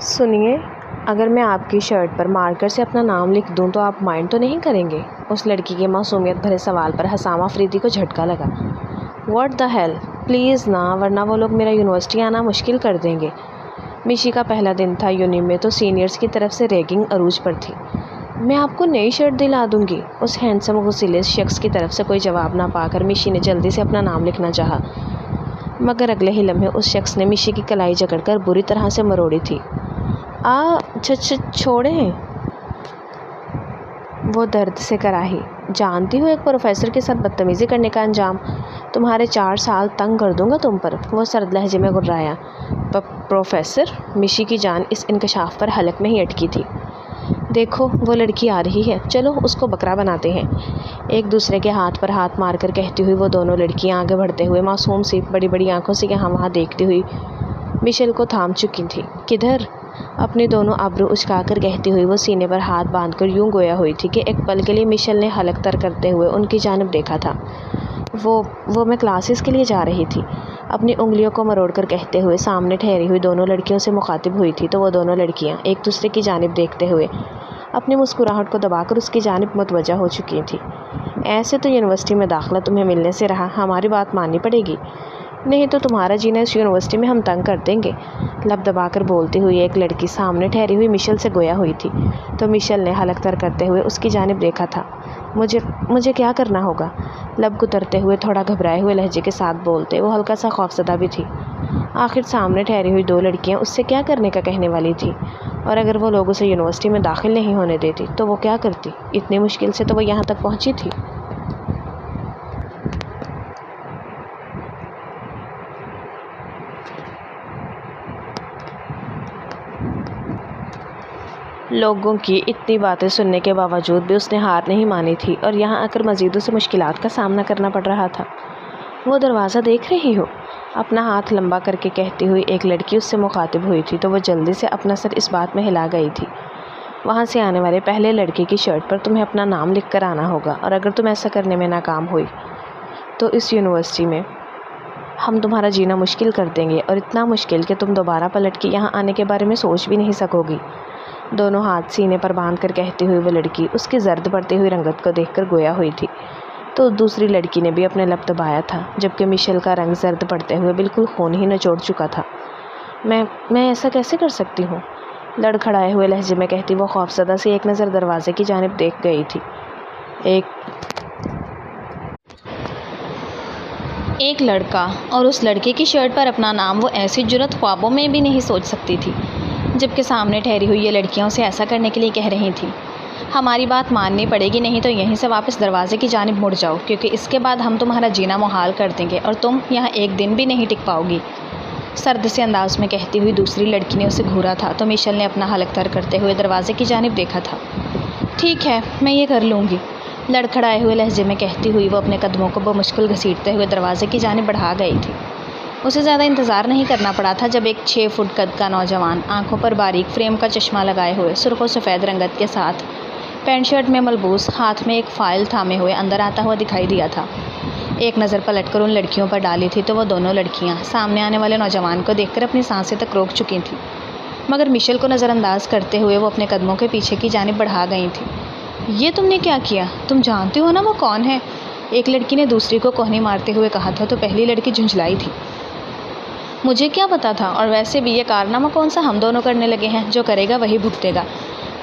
سنیے، اگر میں آپ کی شرٹ پر مارکر سے اپنا نام لکھ دوں تو آپ مائنڈ تو نہیں کریں گے؟ اس لڑکی کے معصومیت بھرے سوال پر حسام آفریدی کو جھٹکا لگا۔ واٹ دا ہیل، پلیز نا، ورنہ وہ لوگ میرا یونیورسٹی آنا مشکل کر دیں گے۔ میشی کا پہلا دن تھا یونی میں تو سینئرز کی طرف سے ریگنگ عروج پر تھی۔ میں آپ کو نئی شرٹ دلا دوں گی۔ اس ہینڈسم غصیلے شخص کی طرف سے کوئی جواب نہ پا کر میشی نے جلدی سے اپنا نام لکھنا چاہا، مگر اگلے ہی لمحے اس شخص نے میشی کی کلائی جکڑ کر بری طرح سے مروڑی تھی۔ چھوڑیں، وہ درد سے کراہی۔ جانتی ہو ایک پروفیسر کے ساتھ بدتمیزی کرنے کا انجام؟ تمہارے 4 سال تنگ کر دوں گا تم پر، وہ سرد لہجے میں گررایا۔ پروفیسر؟ میشی کی جان اس انکشاف پر حلق میں ہی اٹکی تھی۔ دیکھو وہ لڑکی آ رہی ہے، چلو اس کو بکرا بناتے ہیں، ایک دوسرے کے ہاتھ پر ہاتھ مار کر کہتی ہوئی وہ دونوں لڑکیاں آگے بڑھتے ہوئے معصوم سی بڑی بڑی آنکھوں سے یہاں وہاں دیکھتی ہوئی مشیل کو تھام چکی تھی۔ کدھر؟ اپنی دونوں ابرو اچکا کر کہتی ہوئی وہ سینے پر ہاتھ باندھ کر یوں گویا ہوئی تھی کہ ایک پل کے لیے مشیل نے حلق تر کرتے ہوئے ان کی جانب دیکھا تھا۔ وہ میں کلاسز کے لیے جا رہی تھی، اپنی انگلیوں کو مروڑ کر کہتے ہوئے سامنے ٹھہری ہوئی دونوں لڑکیوں سے مخاطب ہوئی تھی تو وہ دونوں لڑکیاں ایک دوسرے کی جانب دیکھتے ہوئے اپنی مسکراہٹ کو دبا کر اس کی جانب متوجہ ہو چکی تھی۔ ایسے تو یونیورسٹی میں داخلہ تمہیں ملنے سے رہا، ہماری بات ماننی پڑے گی، نہیں تو تمہارا جینا اس یونیورسٹی میں ہم تنگ کر دیں گے، لب دبا کر بولتی ہوئی ایک لڑکی سامنے ٹھہری ہوئی مشیل سے گویا ہوئی تھی تو مشیل نے حلق تر کرتے ہوئے اس کی جانب دیکھا تھا۔ مجھے کیا کرنا ہوگا؟ لب کترتے ہوئے تھوڑا گھبرائے ہوئے لہجے کے ساتھ بولتے وہ ہلکا سا خوفزدہ بھی تھی۔ آخر سامنے ٹھہری ہوئی 2 لڑکیاں اس سے کیا کرنے کا کہنے والی تھی، اور اگر وہ لوگ اسے یونیورسٹی میں داخل نہیں ہونے دیتی تو وہ کیا کرتی؟ اتنی مشکل سے تو وہ یہاں تک پہنچی تھی۔ لوگوں کی اتنی باتیں سننے کے باوجود بھی اس نے ہار نہیں مانی تھی اور یہاں آ کر مزید اسے مشکلات کا سامنا کرنا پڑ رہا تھا۔ وہ دروازہ دیکھ رہی ہو؟ اپنا ہاتھ لمبا کر کے کہتی ہوئی ایک لڑکی اس سے مخاطب ہوئی تھی تو وہ جلدی سے اپنا سر اس بات میں ہلا گئی تھی۔ وہاں سے آنے والے پہلے لڑکے کی شرٹ پر تمہیں اپنا نام لکھ کر آنا ہوگا، اور اگر تم ایسا کرنے میں ناکام ہوئی تو اس یونیورسٹی میں ہم تمہارا جینا مشکل کر دیں گے، اور اتنا مشکل کہ تم دوبارہ پلٹ کے یہاں آنے کے بارے میں سوچ بھی نہیں سکو گی۔ دونوں ہاتھ سینے پر باندھ کر کہتی ہوئی وہ لڑکی اس کی زرد پڑتی ہوئی رنگت کو دیکھ کر گویا ہوئی تھی تو دوسری لڑکی نے بھی اپنے لب دبایا تھا، جبکہ مشیل کا رنگ زرد پڑتے ہوئے بالکل خون ہی نچوڑ چکا تھا۔ میں ایسا کیسے کر سکتی ہوں؟ لڑکھڑائے ہوئے لہجے میں کہتی وہ خوفزدہ سی ایک نظر دروازے کی جانب دیکھ گئی تھی۔ ایک لڑکا، اور اس لڑکے کی شرٹ پر اپنا نام، وہ ایسی جرأت خوابوں میں بھی نہیں سوچ سکتی تھی، جبکہ سامنے ٹھہری ہوئی یہ لڑکیاں اسے ایسا کرنے کے لیے کہہ رہی تھیں۔ ہماری بات ماننی پڑے گی، نہیں تو یہیں سے واپس دروازے کی جانب مڑ جاؤ، کیونکہ اس کے بعد ہم تمہارا جینا محال کر دیں گے اور تم یہاں ایک دن بھی نہیں ٹک پاؤ گی، سرد سے انداز میں کہتی ہوئی دوسری لڑکی نے اسے گھورا تھا تو مشیل نے اپنا حلق تر کرتے ہوئے دروازے کی جانب دیکھا تھا۔ ٹھیک ہے، میں یہ کر لوں گی، لڑکھڑائے ہوئے لہجے میں کہتی ہوئی وہ اپنے قدموں کو بمشکل گھسیٹتے ہوئے دروازے کی جانب بڑھا گئی تھی۔ اسے زیادہ انتظار نہیں کرنا پڑا تھا جب ایک 6 فٹ قد کا نوجوان، آنکھوں پر باریک فریم کا چشمہ لگائے ہوئے، سرخ و سفید رنگت کے ساتھ پینٹ شرٹ میں ملبوس، ہاتھ میں ایک فائل تھامے ہوئے اندر آتا ہوا دکھائی دیا تھا۔ ایک نظر پلٹ کر ان لڑکیوں پر ڈالی تھی تو وہ دونوں لڑکیاں سامنے آنے والے نوجوان کو دیکھ کر اپنی سانسیں تک روک چکی تھیں، مگر مشیل کو نظر انداز کرتے ہوئے وہ اپنے قدموں کے پیچھے کی جانب بڑھا گئی تھیں۔ یہ تم نے کیا کیا؟ تم جانتی ہو نا وہ کون ہے؟ ایک لڑکی نے دوسری کو کوہنی مارتے ہوئے کہا تھا تو پہلی لڑکی جھنجھلائی تھی۔ مجھے کیا پتا تھا، اور ویسے بھی یہ کارنامہ کون سا ہم دونوں کرنے لگے ہیں، جو کرے گا وہی بھگتے گا۔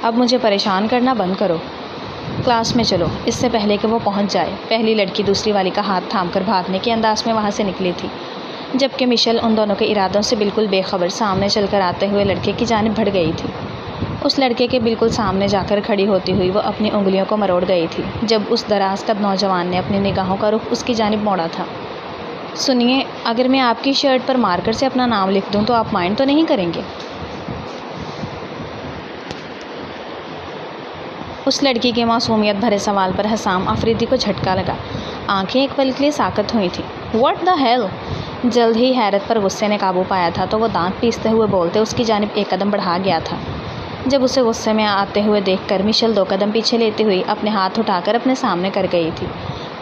اب مجھے پریشان کرنا بند کرو، کلاس میں چلو، اس سے پہلے کہ وہ پہنچ جائے۔ پہلی لڑکی دوسری والی کا ہاتھ تھام کر بھاگنے کے انداز میں وہاں سے نکلی تھی، جبکہ مشیل ان دونوں کے ارادوں سے بالکل بے خبر سامنے چل کر آتے ہوئے لڑکے کی جانب بڑھ گئی تھی۔ اس لڑکے کے بالکل سامنے جا کر کھڑی ہوتی ہوئی وہ اپنی انگلیوں کو مروڑ گئی تھی جب اس دراز قد نوجوان نے اپنی نگاہوں کا رخ اس کی جانب موڑا تھا۔ سنیے، اگر میں آپ کی شرٹ پر مارکر سے اپنا نام لکھ دوں تو آپ مائنڈ تو نہیں کریں گے؟ اس لڑکی کے معصومیت بھرے سوال پر حسام آفریدی کو جھٹکا لگا۔ آنکھیں ایک پل کے لیے ساکت ہوئی تھیں۔ What the hell! جلد ہی حیرت پر غصے نے قابو پایا تھا تو وہ دانت پیستے ہوئے بولتے اس کی جانب ایک قدم بڑھا گیا تھا، جب اسے غصے میں آتے ہوئے دیکھ کر مشیل 2 قدم پیچھے لیتی ہوئی اپنے ہاتھ اٹھا کر اپنے سامنے کر گئی تھی۔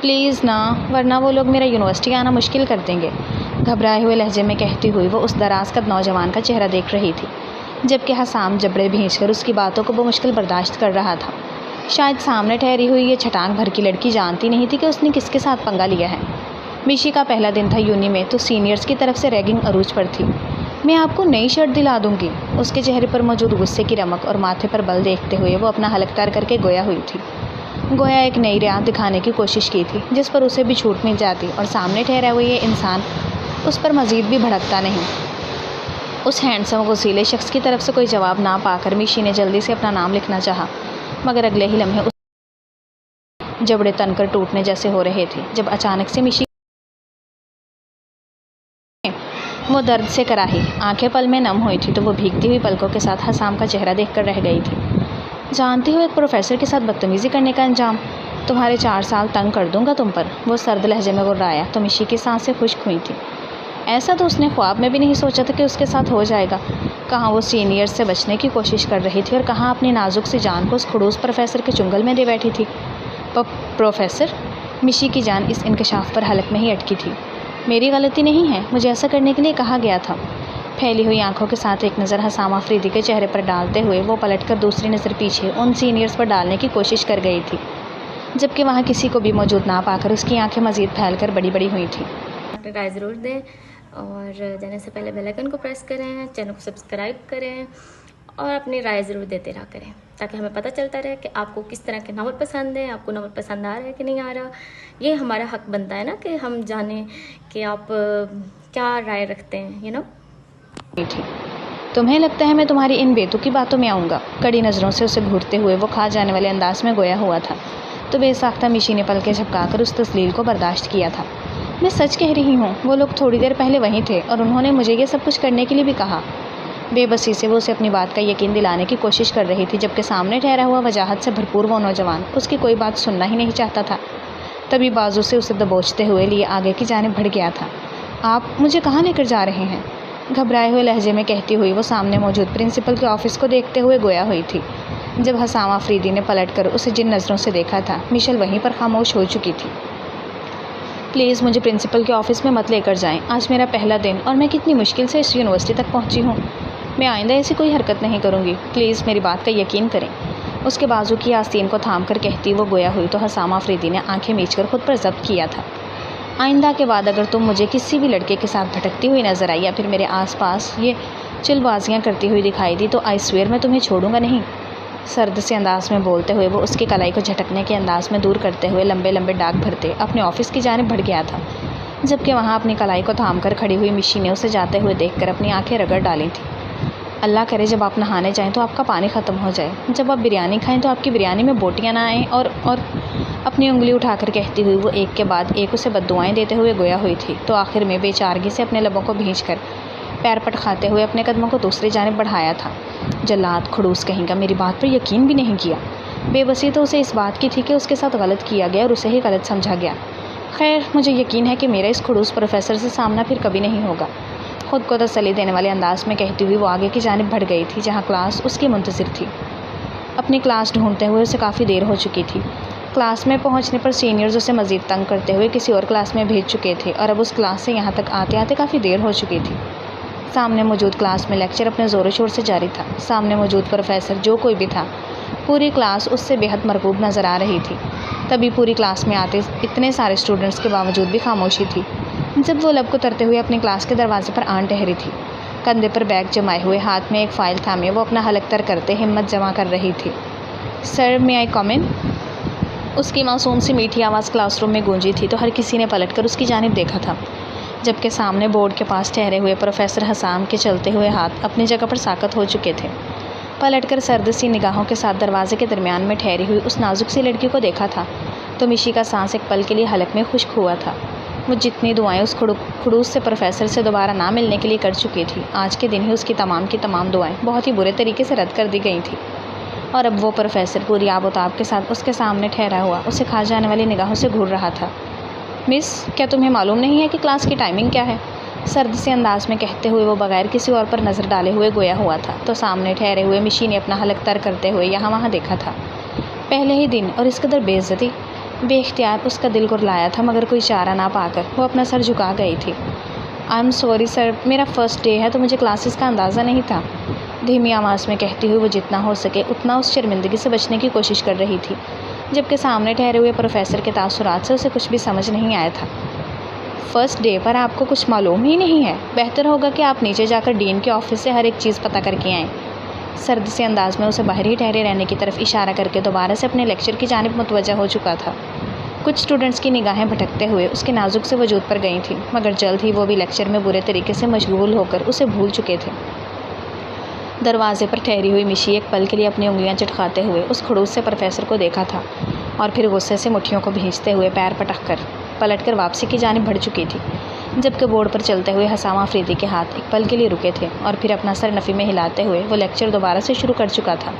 پلیز نا، ورنہ وہ لوگ میرا یونیورسٹی آنا مشکل کر دیں گے۔ گھبرائے ہوئے لہجے میں کہتی ہوئی وہ اس دراز قد نوجوان کا چہرہ دیکھ رہی تھی، جبکہ حسام جبڑے بھینچ کر اس کی باتوں کو بمشکل برداشت کر رہا تھا۔ شاید سامنے ٹھہری ہوئی یہ چھٹانگ بھر کی لڑکی جانتی نہیں تھی کہ اس نے کس کے ساتھ پنگا لیا ہے۔ میشی کا پہلا دن تھا یونی میں، تو سینئرز کی طرف سے ریگنگ عروج پر تھی۔ میں آپ کو نئی شرٹ دلا دوں گی۔ اس کے چہرے پر موجود غصے کی رمق اور ماتھے پر بل دیکھتے ہوئے وہ اپنا حلق تار کر کے گویا ہوئی تھی، گویا ایک نئی راہ دکھانے کی کوشش کی تھی جس پر اسے بھی چھوٹ مل جاتی، اور سامنے ٹھہرا ہوا یہ انسان اس پر مزید بھی بھڑکتا نہیں۔ اس ہینڈسم غصیلے شخص کی طرف سے کوئی جواب نہ پا کر میشی نے جلدی سے اپنا نام لکھنا چاہا، مگر اگلے ہی لمحے اس جبڑے تن کر ٹوٹنے جیسے ہو رہے تھے جب اچانک سے میشی وہ درد سے کراہی آنکھیں پل میں نم ہوئی تھی تو وہ بھیگتی ہوئی پلکوں کے ساتھ حسام کا چہرہ دیکھ کر رہ گئی تھی۔ جانتی ہو ایک پروفیسر کے ساتھ بدتمیزی کرنے کا انجام؟ تمہارے 4 سال تنگ کر دوں گا تم پر، وہ سرد لہجے میں غرایا تو میشی کی سانسیں خشک ہوئی تھیں۔ ایسا تو اس نے خواب میں بھی نہیں سوچا تھا کہ اس کے ساتھ ہو جائے گا۔ کہاں وہ سینئر سے بچنے کی کوشش کر رہی تھی اور کہاں اپنی نازک سی جان کو اس خڑوس پروفیسر کے چنگل میں دے بیٹھی تھی۔ پروفیسر؟ میشی کی جان اس انکشاف پر حلق میں ہی اٹکی تھی۔ میری غلطی نہیں ہے، مجھے ایسا کرنے کے لیے کہا گیا تھا۔ پھیلی ہوئی آنکھوں کے ساتھ ایک نظر حسام آفریدی کے چہرے پر ڈالتے ہوئے وہ پلٹ کر دوسری نظر پیچھے ان سینئرز پر ڈالنے کی کوشش کر گئی تھی، جبکہ وہاں کسی کو بھی موجود نہ پا کر اس کی آنکھیں مزید پھیل کر بڑی بڑی ہوئی تھیں۔ اپنی رائے ضرور دیں اور جانے سے پہلے بیل آئیکن کو پریس کریں، چینل کو سبسکرائب کریں اور اپنی رائے ضرور دیتے رہا کریں تاکہ ہمیں پتہ چلتا رہے کہ آپ کو کس طرح کے ناول پسند ہیں، آپ کو ناول پسند آ رہا ہے کہ نہیں آ رہا۔ یہ ہمارا حق بنتا ہے نا کہ ہم جانیں کہ آپ کیا رائے رکھتے ہیں، تمہیں لگتا ہے میں تمہاری ان بیتوکی باتوں میں آؤں گا؟ کڑی نظروں سے اسے گھورتے ہوئے وہ کھا جانے والے انداز میں گویا ہوا تھا تو بے ساختہ میشی نے پلکیں جھپکا کر اس تسلیل کو برداشت کیا تھا۔ میں سچ کہہ رہی ہوں، وہ لوگ تھوڑی دیر پہلے وہیں تھے اور انہوں نے مجھے یہ سب کچھ کرنے کے لیے بھی کہا۔ بے بسی سے وہ اسے اپنی بات کا یقین دلانے کی کوشش کر رہی تھی، جبکہ سامنے ٹھہرا ہوا وجاہت سے بھرپور وہ نوجوان اس کی کوئی بات سننا ہی نہیں چاہتا تھا۔ تبھی بازو سے اسے دبوچتے ہوئے لیے آگے کی جانب بڑھ گیا تھا۔ آپ مجھے کہاں لے کر جا رہے ہیں؟ گھبرائے ہوئے لہجے میں کہتی ہوئی وہ سامنے موجود پرنسپل کے آفس کو دیکھتے ہوئے گویا ہوئی تھی۔ جب حسام آفریدی نے پلٹ کر اسے جن نظروں سے دیکھا تھا، میشل وہیں پر خاموش ہو چکی تھی۔ پلیز مجھے پرنسپل کے آفس میں مت لے کر جائیں، آج میرا پہلا دن اور میں کتنی مشکل سے اس یونیورسٹی تک پہنچی ہوں۔ میں آئندہ ایسی کوئی حرکت نہیں کروں گی، پلیز میری بات کا یقین کریں۔ اس کے بازو کی آستین کو تھام کر کہتی وہ گویا ہوئی تو حسام آفریدی نے آنکھیں میچ کر خود پر ضبط کیا تھا۔ آئندہ کے بعد اگر تم مجھے کسی بھی لڑکے کے ساتھ بھٹکتی ہوئی نظر آئی یا پھر میرے آس پاس یہ چل بازیاں کرتی ہوئی دکھائی دی تو آئی سویئر میں تمہیں چھوڑوں گا نہیں۔ سرد سے انداز میں بولتے ہوئے وہ اس کی کلائی کو جھٹکنے کے انداز میں دور کرتے ہوئے لمبے لمبے ڈاگ بھرتے اپنے آفس کی جانب بڑھ گیا تھا، جبکہ وہاں اپنی کلائی کو تھام کر کھڑی ہوئی میشی نے اسے جاتے ہوئے دیکھ کر اپنی آنکھیں رگڑ ڈالی تھیں۔ اللہ کرے جب آپ نہانے جائیں تو آپ کا پانی ختم ہو جائے، جب آپ بریانی کھائیں تو آپ کی بریانی میں بوٹیاں نہ آئیں۔ اور اپنی انگلی اٹھا کر کہتی ہوئی وہ ایک کے بعد ایک اسے بددعائیں دیتے ہوئے گویا ہوئی تھی تو آخر میں بے چارگی سے اپنے لبوں کو بھینچ کر پیر پٹ کھاتے ہوئے اپنے قدموں کو دوسری جانب بڑھایا تھا۔ جلاد کھڑوس کہیں کا میری بات پر یقین بھی نہیں کیا۔ بے بسی تو اسے اس بات کی تھی کہ اس کے ساتھ غلط کیا گیا اور اسے ہی غلط سمجھا گیا۔ خیر مجھے یقین ہے کہ میرا اس کھڑوس پروفیسر سے سامنا پھر کبھی نہیں ہوگا، خود کو تسلی دینے والے انداز میں کہتی ہوئی وہ آگے کی جانب بڑھ گئی تھی جہاں کلاس اس کی منتظر تھی۔ اپنی کلاس ڈھونڈتے ہوئے اسے کافی دیر ہو چکی تھی۔ کلاس میں پہنچنے پر سینئرز اسے مزید تنگ کرتے ہوئے کسی اور کلاس میں بھیج چکے تھے اور اب اس کلاس سے یہاں تک آتے آتے کافی دیر ہو چکی تھی۔ سامنے موجود کلاس میں لیکچر اپنے زور و شور سے جاری تھا۔ سامنے موجود پروفیسر جو کوئی بھی تھا، پوری کلاس اس سے بے حد مرعوب نظر آ رہی تھی۔ تبھی پوری کلاس میں آتے اتنے سارے اسٹوڈنٹس کے باوجود بھی خاموشی تھی۔ جب وہ لب کو ترتے ہوئے اپنی کلاس کے دروازے پر آن ٹہری تھی، کندھے پر بیگ جمائے ہوئے ہاتھ میں ایک فائل تھامے وہ اپنا حلق تر کرتے ہمت جمع کر رہی تھی۔ سر میں آئی کم ان؟ اس کی معصوم سی میٹھی آواز کلاس روم میں گونجی تھی تو ہر کسی نے پلٹ کر اس کی جانب دیکھا تھا، جبکہ سامنے بورڈ کے پاس ٹھہرے ہوئے پروفیسر حسام کے چلتے ہوئے ہاتھ اپنی جگہ پر ساکت ہو چکے تھے۔ پلٹ کر سرد سی نگاہوں کے ساتھ دروازے کے درمیان میں ٹھہری ہوئی اس نازک سی لڑکی کو دیکھا تھا تو میشی کا سانس ایک پل کے لیے حلق میں خشک ہوا تھا۔ وہ جتنی دعائیں اس کھڑوس سے پروفیسر سے دوبارہ نہ ملنے کے لیے کر چکی تھی، آج کے دن ہی اس کی تمام دعائیں بہت ہی برے طریقے سے رد کر دی گئی تھیں۔ اور اب وہ پروفیسر پوری آب و تاب کے ساتھ اس کے سامنے ٹھہرا ہوا اسے کھا جانے والی نگاہوں سے گھور رہا تھا۔ مس، کیا تمہیں معلوم نہیں ہے کہ کلاس کی ٹائمنگ کیا ہے؟ سرد سے انداز میں کہتے ہوئے وہ بغیر کسی اور پر نظر ڈالے ہوئے گویا ہوا تھا تو سامنے ٹھہرے ہوئے میشی نے اپنا حلق تر کرتے ہوئے یہاں وہاں دیکھا تھا۔ پہلے ہی دن اور اس قدر بے عزتی! بے اختیار اس کا دل گرلایا تھا، مگر کوئی چارہ نہ پا کر وہ اپنا سر جھکا گئی تھی۔ آئی ایم سوری سر، میرا فرسٹ ڈے ہے تو مجھے کلاسز کا اندازہ نہیں تھا، دھیمی آواز میں کہتی ہوئی وہ جتنا ہو سکے اتنا اس شرمندگی سے بچنے کی کوشش کر رہی تھی، جبکہ سامنے ٹھہرے ہوئے پروفیسر کے تاثرات سے اسے کچھ بھی سمجھ نہیں آیا تھا۔ فرسٹ ڈے پر آپ کو کچھ معلوم ہی نہیں ہے؟ بہتر ہوگا کہ آپ نیچے جا کر ڈین کے آفس سے ہر ایک چیز پتہ کر کے آئیں۔ سرد سے انداز میں اسے باہر ہی ٹھہرے رہنے کی طرف اشارہ کر کے دوبارہ سے اپنے لیکچر کی جانب متوجہ ہو چکا تھا۔ کچھ اسٹوڈنٹس کی نگاہیں بھٹکتے ہوئے اس کے نازک سے وجود پر گئی تھیں، مگر جلد ہی وہ بھی لیکچر میں برے طریقے سے مشغول ہو کر اسے بھول چکے تھے۔ دروازے پر ٹھہری ہوئی مشی ایک پل کے لیے اپنی انگلیاں چٹکاتے ہوئے اس خڑوس سے پروفیسر کو دیکھا تھا اور پھر غصے سے مٹھیوں کو بھینچتے ہوئے پیر پٹک کر پلٹ کر واپسی کی جانب بڑھ چکی تھی، جبکہ بورڈ پر چلتے ہوئے حسام آفریدی کے ہاتھ ایک پل کے لیے رکے تھے اور پھر اپنا سر نفی میں ہلاتے ہوئے وہ لیکچر دوبارہ سے شروع کر چکا تھا۔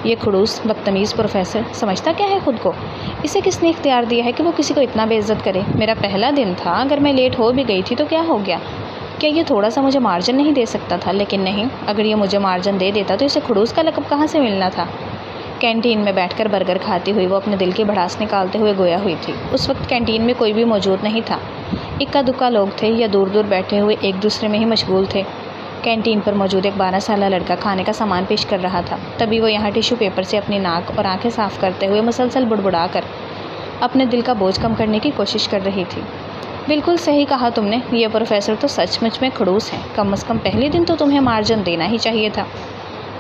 یہ خڑوس بدتمیز پروفیسر سمجھتا کیا ہے خود کو؟ اسے کس نے اختیار دیا ہے کہ وہ کسی کو اتنا بے عزت کرے؟ میرا پہلا دن تھا، اگر میں لیٹ ہو بھی گئی تھی تو کیا ہو گیا؟ کیا یہ تھوڑا سا مجھے مارجن نہیں دے سکتا تھا؟ لیکن نہیں، اگر یہ مجھے مارجن دے دیتا تو اسے خڑوس کا لقب کہاں سے ملنا تھا؟ کینٹین میں بیٹھ کر برگر کھاتی ہوئی وہ اپنے دل کی بھڑاس نکالتے ہوئے گویا ہوئی تھی۔ اس وقت کینٹین میں کوئی بھی موجود نہیں تھا، اکا دکا لوگ تھے یا دور دور بیٹھے ہوئے ایک دوسرے میں ہی مشغول تھے۔ کینٹین پر موجود ایک 12 سالہ لڑکا کھانے کا سامان پیش کر رہا تھا، تبھی وہ یہاں ٹیشو پیپر سے اپنی ناک اور آنکھیں صاف کرتے ہوئے مسلسل بڑبڑا کر اپنے دل کا بوجھ کم کرنے کی کوشش کر رہی تھی۔ بالکل صحیح کہا تم نے، یہ پروفیسر تو سچ مچ میں خڑوس ہیں، کم از کم پہلے دن تو تمہیں مارجن دینا ہی چاہیے تھا۔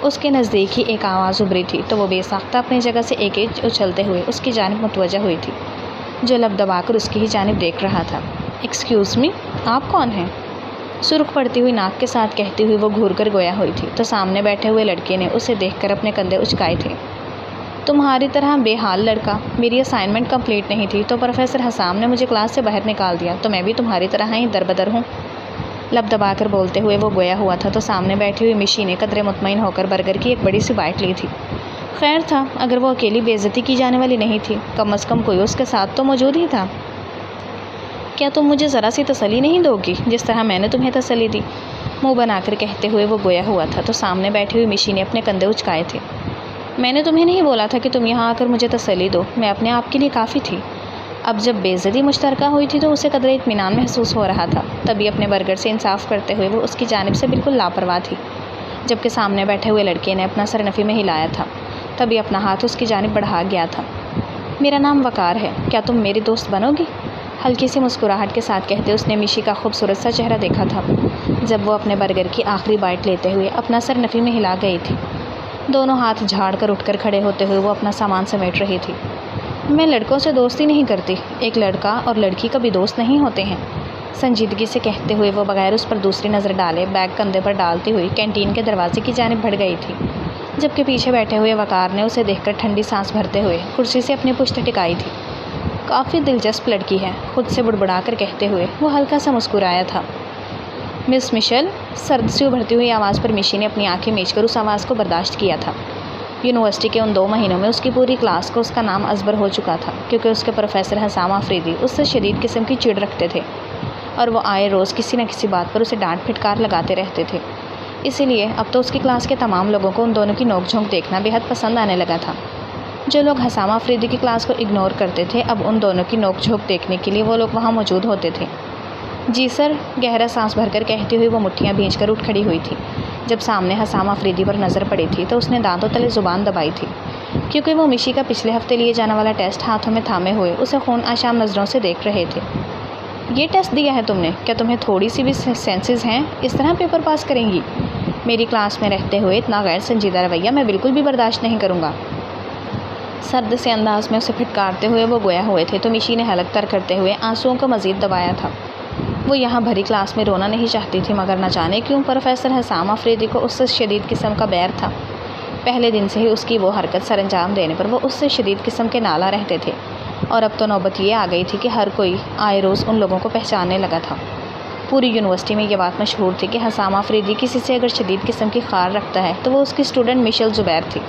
اس کے نزدیک ہی ایک آواز ابھری تھی تو وہ بے ساختہ اپنی جگہ سے ایک اچھلتے ہوئے اس کی جانب متوجہ ہوئی تھی، جو لب دبا کر اس کی ہی جانب دیکھ رہا تھا۔ ایکسکیوز می، آپ کون ہیں؟ سرخ پڑتی ہوئی ناک کے ساتھ کہتی ہوئی وہ گھور کر گویا ہوئی تھی تو سامنے بیٹھے ہوئے لڑکے نے اسے دیکھ کر اپنے کندھے اچکائے تھے۔ تمہاری طرح بے حال لڑکا، میری اسائنمنٹ کمپلیٹ نہیں تھی تو پروفیسر حسام نے مجھے کلاس سے باہر نکال دیا، تو میں بھی تمہاری طرح ہی دربدر ہوں۔ لب دبا کر بولتے ہوئے وہ گویا ہوا تھا تو سامنے بیٹھی ہوئی مشی نے قدرے مطمئن ہو کر برگر کی ایک بڑی سی بائٹ لی تھی۔ خیر تھا اگر وہ اکیلی بے عزتی کی جانے والی نہیں تھی، کم از کم کوئی اس کے ساتھ تو موجود ہی تھا۔ کیا تم مجھے ذرا سی تسلی نہیں دو گی جس طرح میں نے تمہیں تسلی دی؟ منہ بنا کر کہتے ہوئے وہ گویا ہوا تھا تو سامنے بیٹھی ہوئی مشی نے اپنے کندھے اچکائے تھے۔ میں نے تمہیں نہیں بولا تھا کہ تم یہاں آ کر مجھے تسلی دو، میں اپنے آپ کے لیے کافی تھی۔ اب جب بے عزتی مشترکہ ہوئی تھی تو اسے قدرے اطمینان محسوس ہو رہا تھا، تبھی اپنے برگر سے انصاف کرتے ہوئے وہ اس کی جانب سے بالکل لاپرواہ تھی، جبکہ سامنے بیٹھے ہوئے لڑکے نے اپنا سر نفی میں ہلایا تھا، تبھی اپنا ہاتھ اس کی جانب بڑھا گیا تھا۔ میرا نام وقار ہے، کیا تم میری دوست بنو گی؟ ہلکی سی مسکراہٹ کے ساتھ کہتے اس نے مشی کا خوبصورت سا چہرہ دیکھا تھا جب وہ اپنے برگر کی آخری بائٹ لیتے ہوئے اپنا سر نفی میں ہلا گئی تھی۔ دونوں ہاتھ جھاڑ کر اٹھ کر کھڑے ہوتے ہوئے وہ اپنا سامان سمیٹ رہی تھی۔ میں لڑکوں سے دوستی نہیں کرتی، ایک لڑکا اور لڑکی کبھی دوست نہیں ہوتے ہیں، سنجیدگی سے کہتے ہوئے وہ بغیر اس پر دوسری نظر ڈالے بیگ کندھے پر ڈالتی ہوئی کینٹین کے دروازے کی جانب بڑھ گئی تھی، جبکہ پیچھے بیٹھے ہوئے وقار نے اسے دیکھ کر ٹھنڈی سانس بھرتے ہوئے کرسی سے اپنی پشت ٹکائی تھی۔ کافی دلچسپ لڑکی ہے، خود سے بڑبڑا کر کہتے ہوئے وہ ہلکا سا مسکرایا تھا۔ مس مشل، سرد سے ابھرتی ہوئی آواز پر مشی نے اپنی آنکھیں میچ کر اس آواز کو برداشت کیا تھا۔ یونیورسٹی کے ان 2 مہینوں میں اس کی پوری کلاس کو اس کا نام ازبر ہو چکا تھا، کیونکہ اس کے پروفیسر حسام آفریدی اس سے شدید قسم کی چڑ رکھتے تھے اور وہ آئے روز کسی نہ کسی بات پر اسے ڈانٹ پھٹکار لگاتے رہتے تھے۔ اسی لیے اب تو اس کی کلاس کے تمام لوگوں کو ان دونوں کی نوک جھونک دیکھنا بے حد پسند آنے لگا تھا۔ جو لوگ حسام آفریدی کی کلاس کو اگنور کرتے تھے، اب ان دونوں کی نوک جھونک دیکھنے کے لیے وہ لوگ وہاں موجود ہوتے تھے۔ جی سر، گہرا سانس بھر کر کہتی ہوئی وہ مٹھیاں بھینچ کر اٹھ کھڑی ہوئی تھی۔ جب سامنے حسام آفریدی پر نظر پڑی تھی تو اس نے دانتوں تلے زبان دبائی تھی، کیونکہ وہ مشی کا پچھلے ہفتے لیے جانے والا ٹیسٹ ہاتھوں میں تھامے ہوئے اسے خون آشام نظروں سے دیکھ رہے تھے۔ یہ ٹیسٹ دیا ہے تم نے؟ کیا تمہیں تھوڑی سی بھی سینسز ہیں؟ اس طرح پیپر پاس کریں گی؟ میری کلاس میں رہتے ہوئے اتنا غیر سنجیدہ رویہ میں بالکل بھی برداشت نہیں کروں گا۔ سرد سے انداز میں اسے پھٹکارتے ہوئے وہ گویا ہوئے تھے تو مشی نے حلق تر کرتے ہوئے آنسوؤں کو مزید دبایا تھا۔ وہ یہاں بھری کلاس میں رونا نہیں چاہتی تھی، مگر نہ جانے کیوں پروفیسر حسام آفریدی کو اس سے شدید قسم کا بیر تھا۔ پہلے دن سے ہی اس کی وہ حرکت سر انجام دینے پر وہ اس سے شدید قسم کے نالا رہتے تھے، اور اب تو نوبت یہ آ گئی تھی کہ ہر کوئی آئے روز ان لوگوں کو پہچاننے لگا تھا۔ پوری یونیورسٹی میں یہ بات مشہور تھی کہ حسام آفریدی کسی سے اگر شدید قسم کی خار رکھتا ہے تو وہ اس کی اسٹوڈنٹ مشل زبیر تھی۔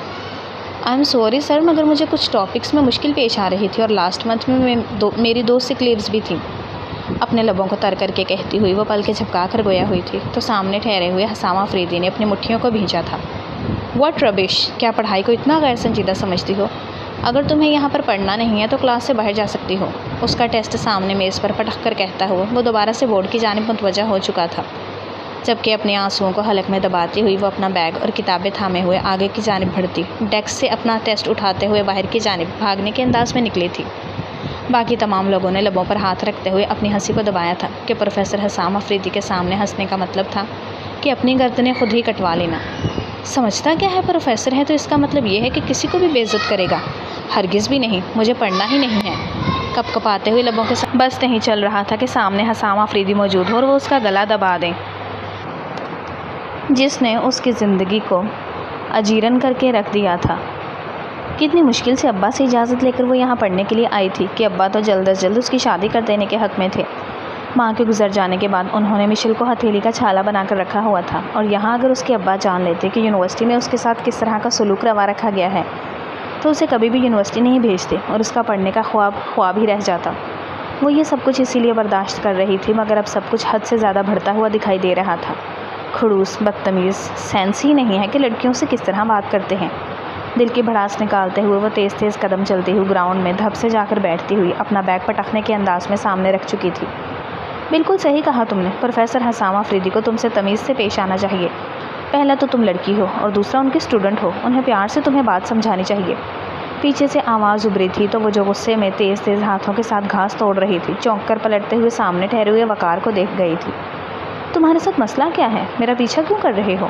آئی ایم سوری سر، مگر مجھے کچھ ٹاپکس میں مشکل پیش آ رہی تھی اور لاسٹ منتھ میں میری 2 سک لیوز بھی تھیں۔ اپنے لبوں کو تر کر کے کہتی ہوئی وہ پلکیں جھپکا کر گویا ہوئی تھی تو سامنے ٹھہرے ہوئے حسام آفریدی نے اپنی مٹھیوں کو بھینچا تھا۔ واٹ ربش، کیا پڑھائی کو اتنا غیر سنجیدہ سمجھتی ہو؟ اگر تمہیں یہاں پر پڑھنا نہیں ہے تو کلاس سے باہر جا سکتی ہو، اس کا ٹیسٹ سامنے میز پر پٹک کر کہتا ہوا وہ دوبارہ سے بورڈ کی جانب متوجہ ہو چکا تھا، جبکہ اپنے آنسوؤں کو حلق میں دباتی ہوئی وہ اپنا بیگ اور کتابیں تھامے ہوئے آگے کی جانب بڑھتی، ڈیسک سے اپنا ٹیسٹ اٹھاتے ہوئے باہر کی جانب بھاگنے کے انداز میں نکلی تھی۔ باقی تمام لوگوں نے لبوں پر ہاتھ رکھتے ہوئے اپنی ہنسی کو دبایا تھا کہ پروفیسر حسام افریدی کے سامنے ہنسنے کا مطلب تھا کہ اپنی گردنیں خود ہی کٹوا لینا۔ سمجھتا کیا ہے، پروفیسر ہے تو اس کا مطلب یہ ہے کہ کسی کو بھی بے عزت کرے گا؟ ہرگز بھی نہیں، مجھے پڑھنا ہی نہیں ہے۔ کپ کپاتے ہوئے لبوں کے ساتھ بس نہیں چل رہا تھا کہ سامنے حسام افریدی موجود ہو اور وہ اس کا گلا دبا دیں، جس نے اس کی زندگی کو اجیرن کر کے رکھ دیا تھا۔ کتنی مشکل سے ابا سے اجازت لے کر وہ یہاں پڑھنے کے لیے آئی تھی کہ ابا تو جلد از جلد اس کی شادی کر دینے کے حق میں تھے۔ ماں کے گزر جانے کے بعد انہوں نے مشل کو ہتھیلی کا چھالا بنا کر رکھا ہوا تھا، اور یہاں اگر اس کے ابا جان لیتے کہ یونیورسٹی میں اس کے ساتھ کس طرح کا سلوک روا رکھا گیا ہے تو اسے کبھی بھی یونیورسٹی نہیں بھیجتے اور اس کا پڑھنے کا خواب ہی رہ جاتا۔ وہ یہ سب کچھ اسی لیے برداشت کر رہی تھی، مگر اب سب کچھ حد سے زیادہ بڑھتا ہوا دکھائی دے رہا تھا۔ خڑوس، بدتمیز، سینس ہی نہیں ہے کہ لڑکیوں سے کس طرح بات کرتے ہیں۔ دل کی بھڑاس نکالتے ہوئے وہ تیز تیز قدم چلتی ہوئی گراؤنڈ میں دھپ سے جا کر بیٹھتی ہوئی اپنا بیگ پٹکنے کے انداز میں سامنے رکھ چکی تھی۔ بالکل صحیح کہا تم نے، پروفیسر حسام افریدی کو تم سے تمیز سے پیش آنا چاہیے۔ پہلا تو تم لڑکی ہو اور دوسرا ان کی اسٹوڈنٹ ہو، انہیں پیار سے تمہیں بات سمجھانی چاہیے۔ پیچھے سے آواز ابھری تھی تو وہ جو غصے میں تیز تیز ہاتھوں کے ساتھ گھاس توڑ رہی تھی، چونک کر پلٹتے ہوئے سامنے ٹھہرے ہوئے وقار کو دیکھ گئی تھی۔ تمہارے ساتھ مسئلہ کیا ہے؟ میرا پیچھا کیوں کر رہے ہو؟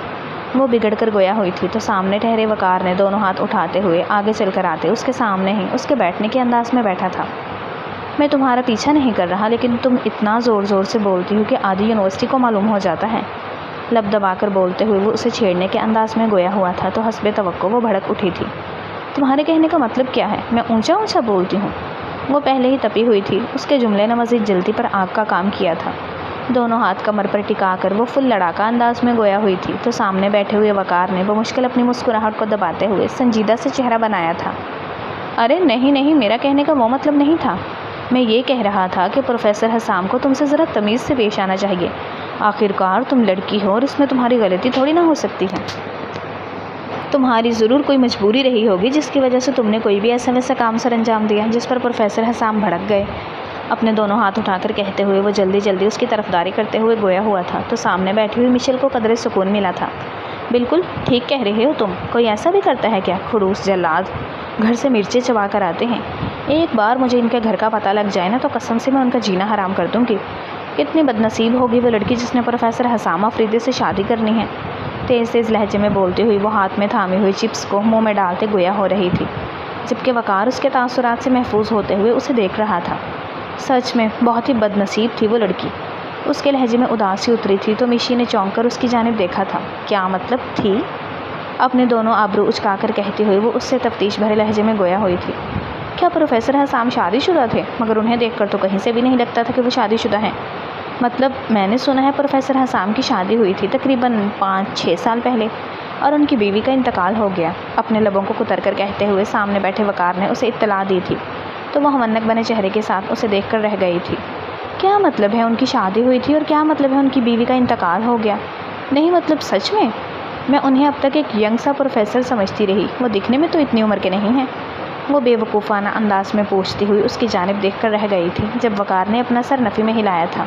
وہ بگڑ کر گویا ہوئی تھی تو سامنے ٹھہرے وقار نے دونوں ہاتھ اٹھاتے ہوئے آگے چل کر آتے اس کے سامنے ہی اس کے بیٹھنے کے انداز میں بیٹھا تھا۔ میں تمہارا پیچھا نہیں کر رہا، لیکن تم اتنا زور زور سے بولتی ہو کہ آدھی یونیورسٹی کو معلوم ہو جاتا ہے۔ لب دبا کر بولتے ہوئے وہ اسے چھیڑنے کے انداز میں گویا ہوا تھا تو حسب توقع وہ بھڑک اٹھی تھی۔ تمہارے کہنے کا مطلب کیا ہے؟ میں اونچا اونچا بولتی ہوں؟ وہ پہلے ہی تپی ہوئی تھی، اس کے جملے نے مزید جلدی پر آگ کا کام کیا تھا۔ دونوں ہاتھ کمر پر ٹکا کر وہ فل لڑاکا انداز میں گویا ہوئی تھی تو سامنے بیٹھے ہوئے وقار نے بمشکل اپنی مسکراہٹ کو دباتے ہوئے سنجیدہ سے چہرہ بنایا تھا۔ ارے نہیں نہیں، میرا کہنے کا وہ مطلب نہیں تھا۔ میں یہ کہہ رہا تھا کہ پروفیسر حسام کو تم سے ذرا تمیز سے پیش آنا چاہیے۔ آخرکار تم لڑکی ہو اور اس میں تمہاری غلطی تھوڑی نہ ہو سکتی ہے۔ تمہاری ضرور کوئی مجبوری رہی ہوگی جس کی وجہ سے تم نے کوئی بھی ایسا ویسا کام سر انجام دیا جس پر پروفیسر حسام بھڑک گئے۔ اپنے دونوں ہاتھ اٹھا کر کہتے ہوئے وہ جلدی جلدی اس کی طرفداری کرتے ہوئے گویا ہوا تھا تو سامنے بیٹھی ہوئی مشل کو قدرے سکون ملا تھا۔ بالکل ٹھیک کہہ رہے ہو تم، کوئی ایسا بھی کرتا ہے کیا؟ خڑوس جلاد گھر سے مرچیں چبا کر آتے ہیں، ایک بار مجھے ان کے گھر کا پتہ لگ جائے نا تو قسم سے میں ان کا جینا حرام کر دوں گی۔ کتنی بدنصیب ہوگی وہ لڑکی جس نے پروفیسر حسام افریدی سے شادی کرنی ہے۔ تیز تیز لہجے میں بولتی ہوئی وہ ہاتھ میں تھامی ہوئی چپس کو منہ میں ڈالتے گویا ہو رہی تھی، جبکہ وقار اس کے تاثرات سے محفوظ ہوتے ہوئے اسے دیکھ رہا تھا۔ سچ میں بہت ہی بدنصیب تھی وہ لڑکی۔ اس کے لہجے میں اداسی اتری تھی تو میشی نے چونک کر اس کی جانب دیکھا تھا۔ کیا مطلب تھی؟ اپنے دونوں آبرو اچکا کر کہتی ہوئی وہ اس سے تفتیش بھرے لہجے میں گویا ہوئی تھی۔ کیا پروفیسر حسام شادی شدہ تھے؟ مگر انہیں دیکھ کر تو کہیں سے بھی نہیں لگتا تھا کہ وہ شادی شدہ ہیں۔ مطلب میں نے سنا ہے پروفیسر حسام کی شادی ہوئی تھی تقریباً 5-6 سال پہلے اور ان کی بیوی کا انتقال ہو گیا۔ اپنے لبوں کو کتر کر کہتے ہوئے سامنے بیٹھے وقار نے اسے اطلاع دی تھی تو وہ ہمنک بنے چہرے کے ساتھ اسے دیکھ کر رہ گئی تھی۔ کیا مطلب ہے ان کی شادی ہوئی تھی اور کیا مطلب ہے ان کی بیوی کا انتقال ہو گیا؟ نہیں مطلب سچ میں انہیں اب تک ایک ینگ سا پروفیسر سمجھتی رہی، وہ دکھنے میں تو اتنی عمر کے نہیں ہیں۔ وہ بے وقوفانہ انداز میں پوچھتی ہوئی اس کی جانب دیکھ کر رہ گئی تھی جب وقار نے اپنا سر نفی میں ہلایا تھا۔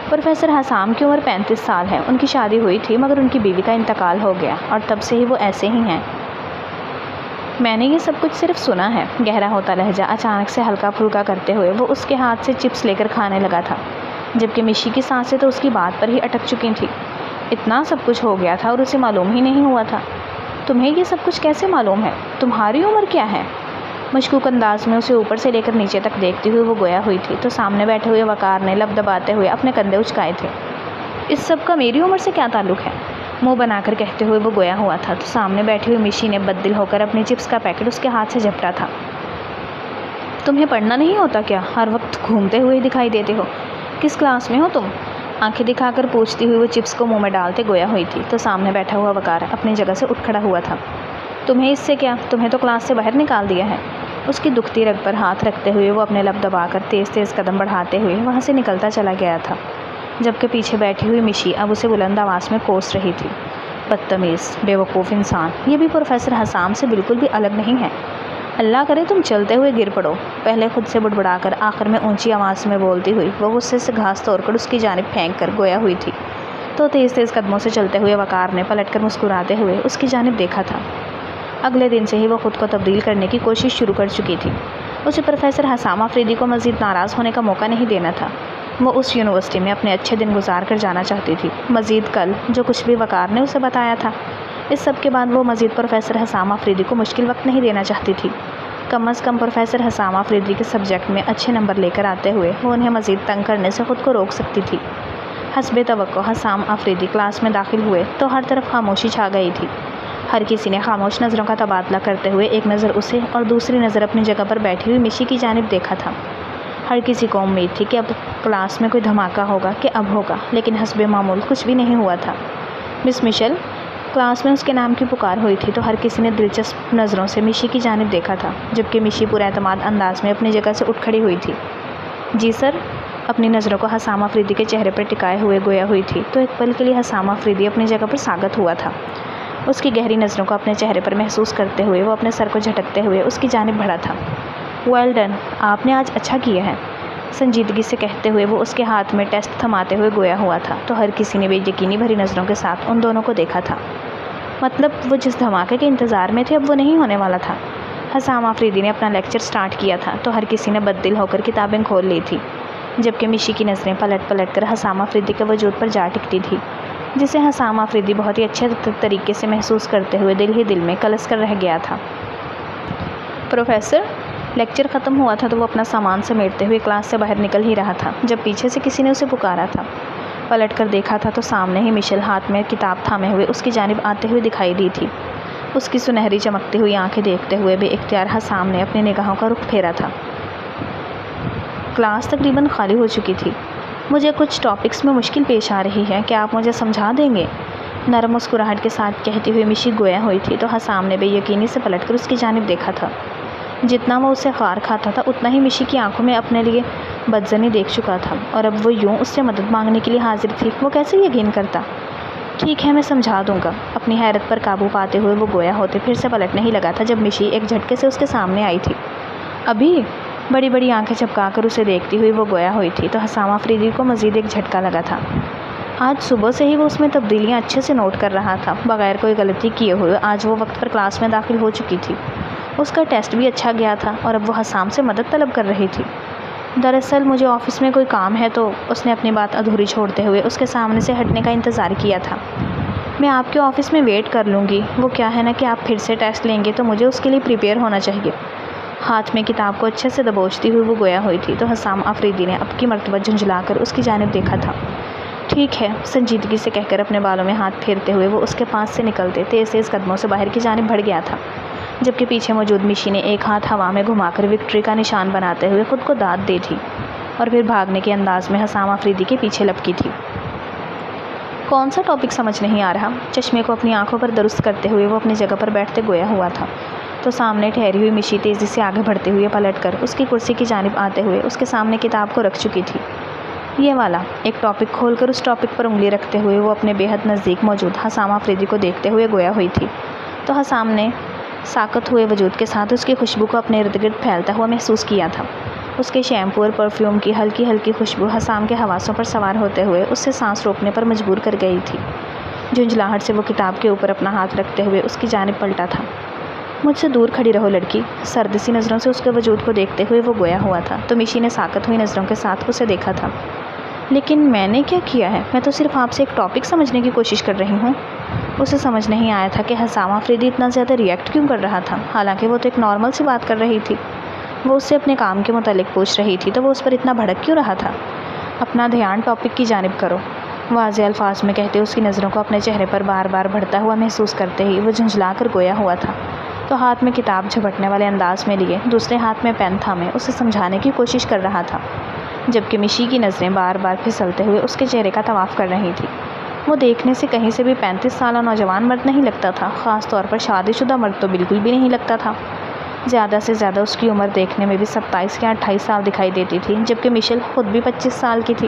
پروفیسر حسام کی عمر 35 سال ہے، ان کی شادی ہوئی تھی مگر ان کی بیوی کا انتقال ہو گیا اور تب سے ہی وہ ایسے ہی ہیں۔ میں نے یہ سب کچھ صرف سنا ہے۔ گہرا ہوتا لہجہ اچانک سے ہلکا پھلکا کرتے ہوئے وہ اس کے ہاتھ سے چپس لے کر کھانے لگا تھا، جبکہ مشی کی سانسیں تو اس کی بات پر ہی اٹک چکی تھیں۔ اتنا سب کچھ ہو گیا تھا اور اسے معلوم ہی نہیں ہوا تھا۔ تمہیں یہ سب کچھ کیسے معلوم ہے؟ تمہاری عمر کیا ہے؟ مشکوک انداز میں اسے اوپر سے لے کر نیچے تک دیکھتی ہوئی وہ گویا ہوئی تھی تو سامنے بیٹھے ہوئے وقار نے لب دباتے ہوئے اپنے کندھے اچکائے تھے۔ اس سب کا میری عمر سے کیا تعلق ہے؟ منہ بنا کر کہتے ہوئے وہ گویا ہوا تھا تو سامنے بیٹھی ہوئی مشی نے بددل ہو کر اپنی چپس کا پیکٹ اس کے ہاتھ سے جھپٹا تھا۔ تمہیں پڑھنا نہیں ہوتا کیا؟ ہر وقت گھومتے ہوئے دکھائی دیتے ہو۔ کس کلاس میں ہو تم؟ آنکھیں دکھا کر پوچھتی ہوئی وہ چپس کو منہ میں ڈالتے گویا ہوئی تھی تو سامنے بیٹھا ہوا وقار اپنی جگہ سے اٹھ کھڑا ہوا تھا۔ تمہیں اس سے کیا؟ تمہیں تو کلاس سے باہر نکال دیا ہے۔ اس کی دکھتی رگ پر ہاتھ رکھتے ہوئے وہ اپنے لب دبا کر تیز تیز قدم بڑھاتے ہوئے وہاں سے نکلتا چلا گیا تھا، جبکہ پیچھے بیٹھی ہوئی مشی اب اسے بلند آواز میں کوس رہی تھی۔ بدتمیز، بے وقوف انسان، یہ بھی پروفیسر حسام سے بالکل بھی الگ نہیں ہے۔ اللہ کرے تم چلتے ہوئے گر پڑو، پہلے خود سے بڑبڑا کر آخر میں اونچی آواز میں بولتی ہوئی وہ غصے سے گھاس توڑ کر اس کی جانب پھینک کر گویا ہوئی تھی تو تیز تیز قدموں سے چلتے ہوئے وقار نے پلٹ کر مسکراتے ہوئے اس کی جانب دیکھا تھا۔ اگلے دن سے ہی وہ خود کو تبدیل کرنے کی کوشش شروع کر چکی تھی۔ اسے پروفیسر حسام آفریدی کو مزید ناراض ہونے کا موقع نہیں دینا تھا۔ وہ اس یونیورسٹی میں اپنے اچھے دن گزار کر جانا چاہتی تھی، مزید کل جو کچھ بھی وقار نے اسے بتایا تھا۔ اس سب کے بعد وہ مزید پروفیسر حسام آفریدی کو مشکل وقت نہیں دینا چاہتی تھی۔ کم از کم پروفیسر حسام آفریدی کے سبجیکٹ میں اچھے نمبر لے کر آتے ہوئے وہ انہیں مزید تنگ کرنے سے خود کو روک سکتی تھی۔ حسب توقع حسام آفریدی کلاس میں داخل ہوئے تو ہر طرف خاموشی چھا گئی تھی۔ ہر کسی نے خاموش نظروں کا تبادلہ کرتے ہوئے ایک نظر اسے اور دوسری نظر اپنی جگہ پر بیٹھی ہوئی مشی کی جانب دیکھا تھا۔ ہر کسی کو امید تھی کہ اب کلاس میں کوئی دھماکہ ہوگا کہ اب ہوگا، لیکن حسب معمول کچھ بھی نہیں ہوا تھا۔ مس مشل، کلاس میں اس کے نام کی پکار ہوئی تھی تو ہر کسی نے دلچسپ نظروں سے مشی کی جانب دیکھا تھا، جبکہ مشی پورا اعتماد انداز میں اپنی جگہ سے اٹھ کھڑی ہوئی تھی۔ جی سر، اپنی نظروں کو حسام آفریدی کے چہرے پر ٹکائے ہوئے گویا ہوئی تھی تو ایک پل کے لیے حسام آفریدی اپنی جگہ پر ساکت ہوا تھا۔ اس کی گہری نظروں کو اپنے چہرے پر محسوس کرتے ہوئے وہ اپنے سر کو جھٹکتے ہوئے اس کی جانب بڑھا تھا۔ ویل ڈن، آپ نے آج اچھا کیا ہے، سنجیدگی سے کہتے ہوئے وہ اس کے ہاتھ میں ٹیسٹ تھماتے ہوئے گویا ہوا تھا تو ہر کسی نے بے یقینی بھری نظروں کے ساتھ ان دونوں کو دیکھا تھا۔ مطلب وہ جس دھماکے کے انتظار میں تھے اب وہ نہیں ہونے والا تھا۔ حسام آفریدی نے اپنا لیکچر سٹارٹ کیا تھا تو ہر کسی نے بد دل ہو کر کتابیں کھول لی تھی، جبکہ مشی کی نظریں پلٹ پلٹ کر حسام آفریدی کے وجود پر جا ٹکتی تھی، جسے حسام آفریدی بہت ہی اچھے طریقے سے محسوس کرتے ہوئے دل ہی دل میں کلس کر رہ گیا تھا۔ پروفیسر، لیکچر ختم ہوا تھا تو وہ اپنا سامان سمیٹتے ہوئے کلاس سے باہر نکل ہی رہا تھا جب پیچھے سے کسی نے اسے پکارا تھا۔ پلٹ کر دیکھا تھا تو سامنے ہی مشل ہاتھ میں کتاب تھامے ہوئے اس کی جانب آتے ہوئے دکھائی دی تھی۔ اس کی سنہری چمکتی ہوئی آنکھیں دیکھتے ہوئے بے اختیار حسام نے اپنی نگاہوں کا رخ پھیرا تھا۔ کلاس تقریباً خالی ہو چکی تھی۔ مجھے کچھ ٹاپکس میں مشکل پیش آ رہی ہے، کیا آپ مجھے سمجھا دیں گے؟ نرم مسکراہٹ کے ساتھ کہتی ہوئی مشی گویا ہوئی تھی تو حسام نے بے یقینی سے پلٹ کر اس کی جانب دیکھا تھا۔ جتنا وہ اسے خار کھاتا تھا اتنا ہی مشی کی آنکھوں میں اپنے لیے بدظنی دیکھ چکا تھا اور اب وہ یوں اس سے مدد مانگنے کے لیے حاضر تھی۔ وہ کیسے یقین کرتا؟ ٹھیک ہے، میں سمجھا دوں گا۔ اپنی حیرت پر قابو پاتے ہوئے وہ گویا ہوتے پھر سے پلٹنے ہی لگا تھا جب مشی ایک جھٹکے سے اس کے سامنے آئی تھی۔ ابھی بڑی بڑی آنکھیں چپکا کر اسے دیکھتی ہوئی وہ گویا ہوئی تھی تو حسام آفریدی کو مزید ایک جھٹکا لگا تھا۔ آج صبح سے ہی وہ اس میں تبدیلیاں اچھے سے نوٹ کر رہا تھا، بغیر کوئی غلطی کیے ہوئے آج وہ وقت پر کلاس میں داخل ہو چکی تھی۔ اس کا ٹیسٹ بھی اچھا گیا تھا اور اب وہ حسام سے مدد طلب کر رہی تھی۔ دراصل مجھے آفس میں کوئی کام ہے تو اس نے اپنی بات ادھوری چھوڑتے ہوئے اس کے سامنے سے ہٹنے کا انتظار کیا تھا۔ میں آپ کے آفس میں ویٹ کر لوں گی، وہ کیا ہے نا کہ آپ پھر سے ٹیسٹ لیں گے تو مجھے اس کے لیے پریپیئر ہونا چاہیے۔ ہاتھ میں کتاب کو اچھے سے دبوچتی ہوئی وہ گویا ہوئی تھی تو حسام آفریدی نے اب کی مرتبہ جھنجھلا کر اس کی جانب دیکھا تھا۔ ٹھیک ہے، سنجیدگی سے کہہ کر اپنے بالوں میں ہاتھ پھیرتے ہوئے وہ اس کے پاس سے نکلتے تیز تیز قدموں سے باہر کی جانب بڑھ گیا تھا، جبکہ پیچھے موجود مشی نے ایک ہاتھ ہوا میں گھما کر وکٹری کا نشان بناتے ہوئے خود کو داد دی تھی اور پھر بھاگنے کے انداز میں حسام آفریدی کے پیچھے لپکی تھی۔ کون سا ٹاپک سمجھ نہیں آ رہا؟ چشمے کو اپنی آنکھوں پر درست کرتے ہوئے وہ اپنی جگہ پر بیٹھتے گویا ہوا تھا تو سامنے ٹھہری ہوئی مشی تیزی سے آگے بڑھتے ہوئے پلٹ کر اس کی کرسی کی جانب آتے ہوئے اس کے سامنے کتاب کو رکھ چکی تھی۔ یہ والا ایک ٹاپک کھول کر اس ٹاپک پر انگلی رکھتے ہوئے وہ اپنے بے حد نزدیک موجود حسام آفریدی کو دیکھتے ہوئے گویا ہوئی تھی تو حسام نے ساکت ہوئے وجود کے ساتھ اس کی خوشبو کو اپنے ارد گرد پھیلتا ہوا محسوس کیا تھا۔ اس کے شیمپو اور پرفیوم کی ہلکی ہلکی خوشبو حسام کے حواسوں پر سوار ہوتے ہوئے اس سے سانس روکنے پر مجبور کر گئی تھی۔ جھنجھلاہٹ سے وہ کتاب کے اوپر اپنا ہاتھ رکھتے ہوئے اس کی جانب پلٹا تھا۔ مجھ سے دور کھڑی رہو لڑکی، سرد سی نظروں سے اس کے وجود کو دیکھتے ہوئے وہ گویا ہوا تھا تو مشی نے ساکت ہوئی نظروں کے ساتھ اسے دیکھا تھا۔ لیکن میں نے کیا کیا ہے؟ میں تو صرف آپ سے ایک ٹاپک سمجھنے کی کوشش کر رہی ہوں۔ اسے سمجھ نہیں آیا تھا کہ حسام آفریدی اتنا زیادہ ریئیکٹ کیوں کر رہا تھا، حالانکہ وہ تو ایک نارمل سی بات کر رہی تھی۔ وہ اس سے اپنے کام کے متعلق پوچھ رہی تھی تو وہ اس پر اتنا بھڑک کیوں رہا تھا؟ اپنا دھیان ٹاپک کی جانب کرو، واضح الفاظ میں کہتے اس کی نظروں کو اپنے چہرے پر بار بار بڑھتا ہوا محسوس کرتے ہی وہ جھنجھلا کر گویا ہوا تھا تو ہاتھ میں کتاب جھپٹنے والے انداز میں لیے دوسرے ہاتھ میں پین تھامے اسے سمجھانے کی کوشش کر رہا تھا، جبکہ مشی کی نظریں بار بار پھسلتے ہوئے اس کے چہرے کا طواف کر رہی تھی۔ وہ دیکھنے سے کہیں سے بھی 35 سالہ نوجوان مرد نہیں لگتا تھا، خاص طور پر شادی شدہ مرد تو بالکل بھی نہیں لگتا تھا۔ زیادہ سے زیادہ اس کی عمر دیکھنے میں بھی 27 یا 28 سال دکھائی دیتی تھی، جبکہ مشل خود بھی 25 سال کی تھی۔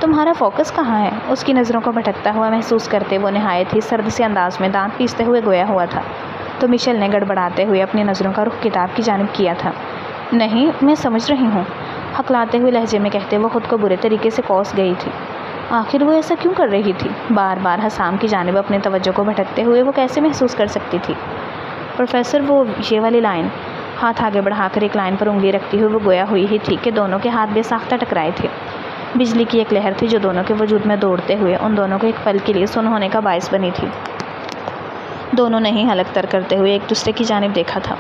تمہارا فوکس کہاں ہے؟ اس کی نظروں کو بھٹکتا ہوا محسوس کرتے وہ نہایت ہی سرد سے انداز میں دانت پیستے ہوئے گویا ہوا تھا تو تو مشیل نے گڑبڑاتے ہوئے اپنی نظروں کا رخ کتاب کی جانب کیا تھا۔ نہیں، میں سمجھ رہی ہوں، ہکلاتے ہوئے لہجے میں کہتے وہ خود کو برے طریقے سے کوس گئی تھی۔ آخر وہ ایسا کیوں کر رہی تھی؟ بار بار حسام کی جانب اپنے توجہ کو بھٹکتے ہوئے وہ کیسے محسوس کر سکتی تھی؟ پروفیسر، وہ یہ والی لائن، ہاتھ آگے بڑھا کر ایک لائن پر انگلی رکھتی ہوئی وہ گویا ہوئی ہی تھی کہ دونوں کے ہاتھ بے ساختہ ٹکرائے تھے۔ بجلی کی ایک لہر تھی جو دونوں کے وجود میں دوڑتے ہوئے ان دونوں کو ایک پل کے لیے سن ہونے کا باعث بنی تھی۔ دونوں نے ہی حلق تر کرتے ہوئے ایک دوسرے کی جانب دیکھا تھا۔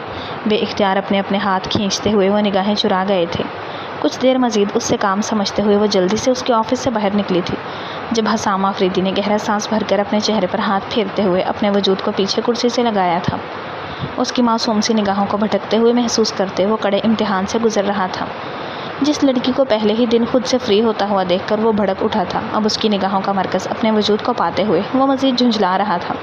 بے اختیار اپنے اپنے ہاتھ کھینچتے ہوئے وہ نگاہیں چرا گئے تھے۔ کچھ دیر مزید اس سے کام سمجھتے ہوئے وہ جلدی سے اس کے آفس سے باہر نکلی تھی، جب حسام آفریدی نے گہرا سانس بھر کر اپنے چہرے پر ہاتھ پھیرتے ہوئے اپنے وجود کو پیچھے کرسی سے لگایا تھا۔ اس کی معصوم سی نگاہوں کو بھٹکتے ہوئے محسوس کرتے وہ کڑے امتحان سے گزر رہا تھا۔ جس لڑکی کو پہلے ہی دن خود سے فری ہوتا ہوا دیکھ کر وہ بھڑک اٹھا تھا، اب اس کی نگاہوں کا مرکز اپنے وجود کو پاتے ہوئے وہ مزید جھنجھلا رہا تھا۔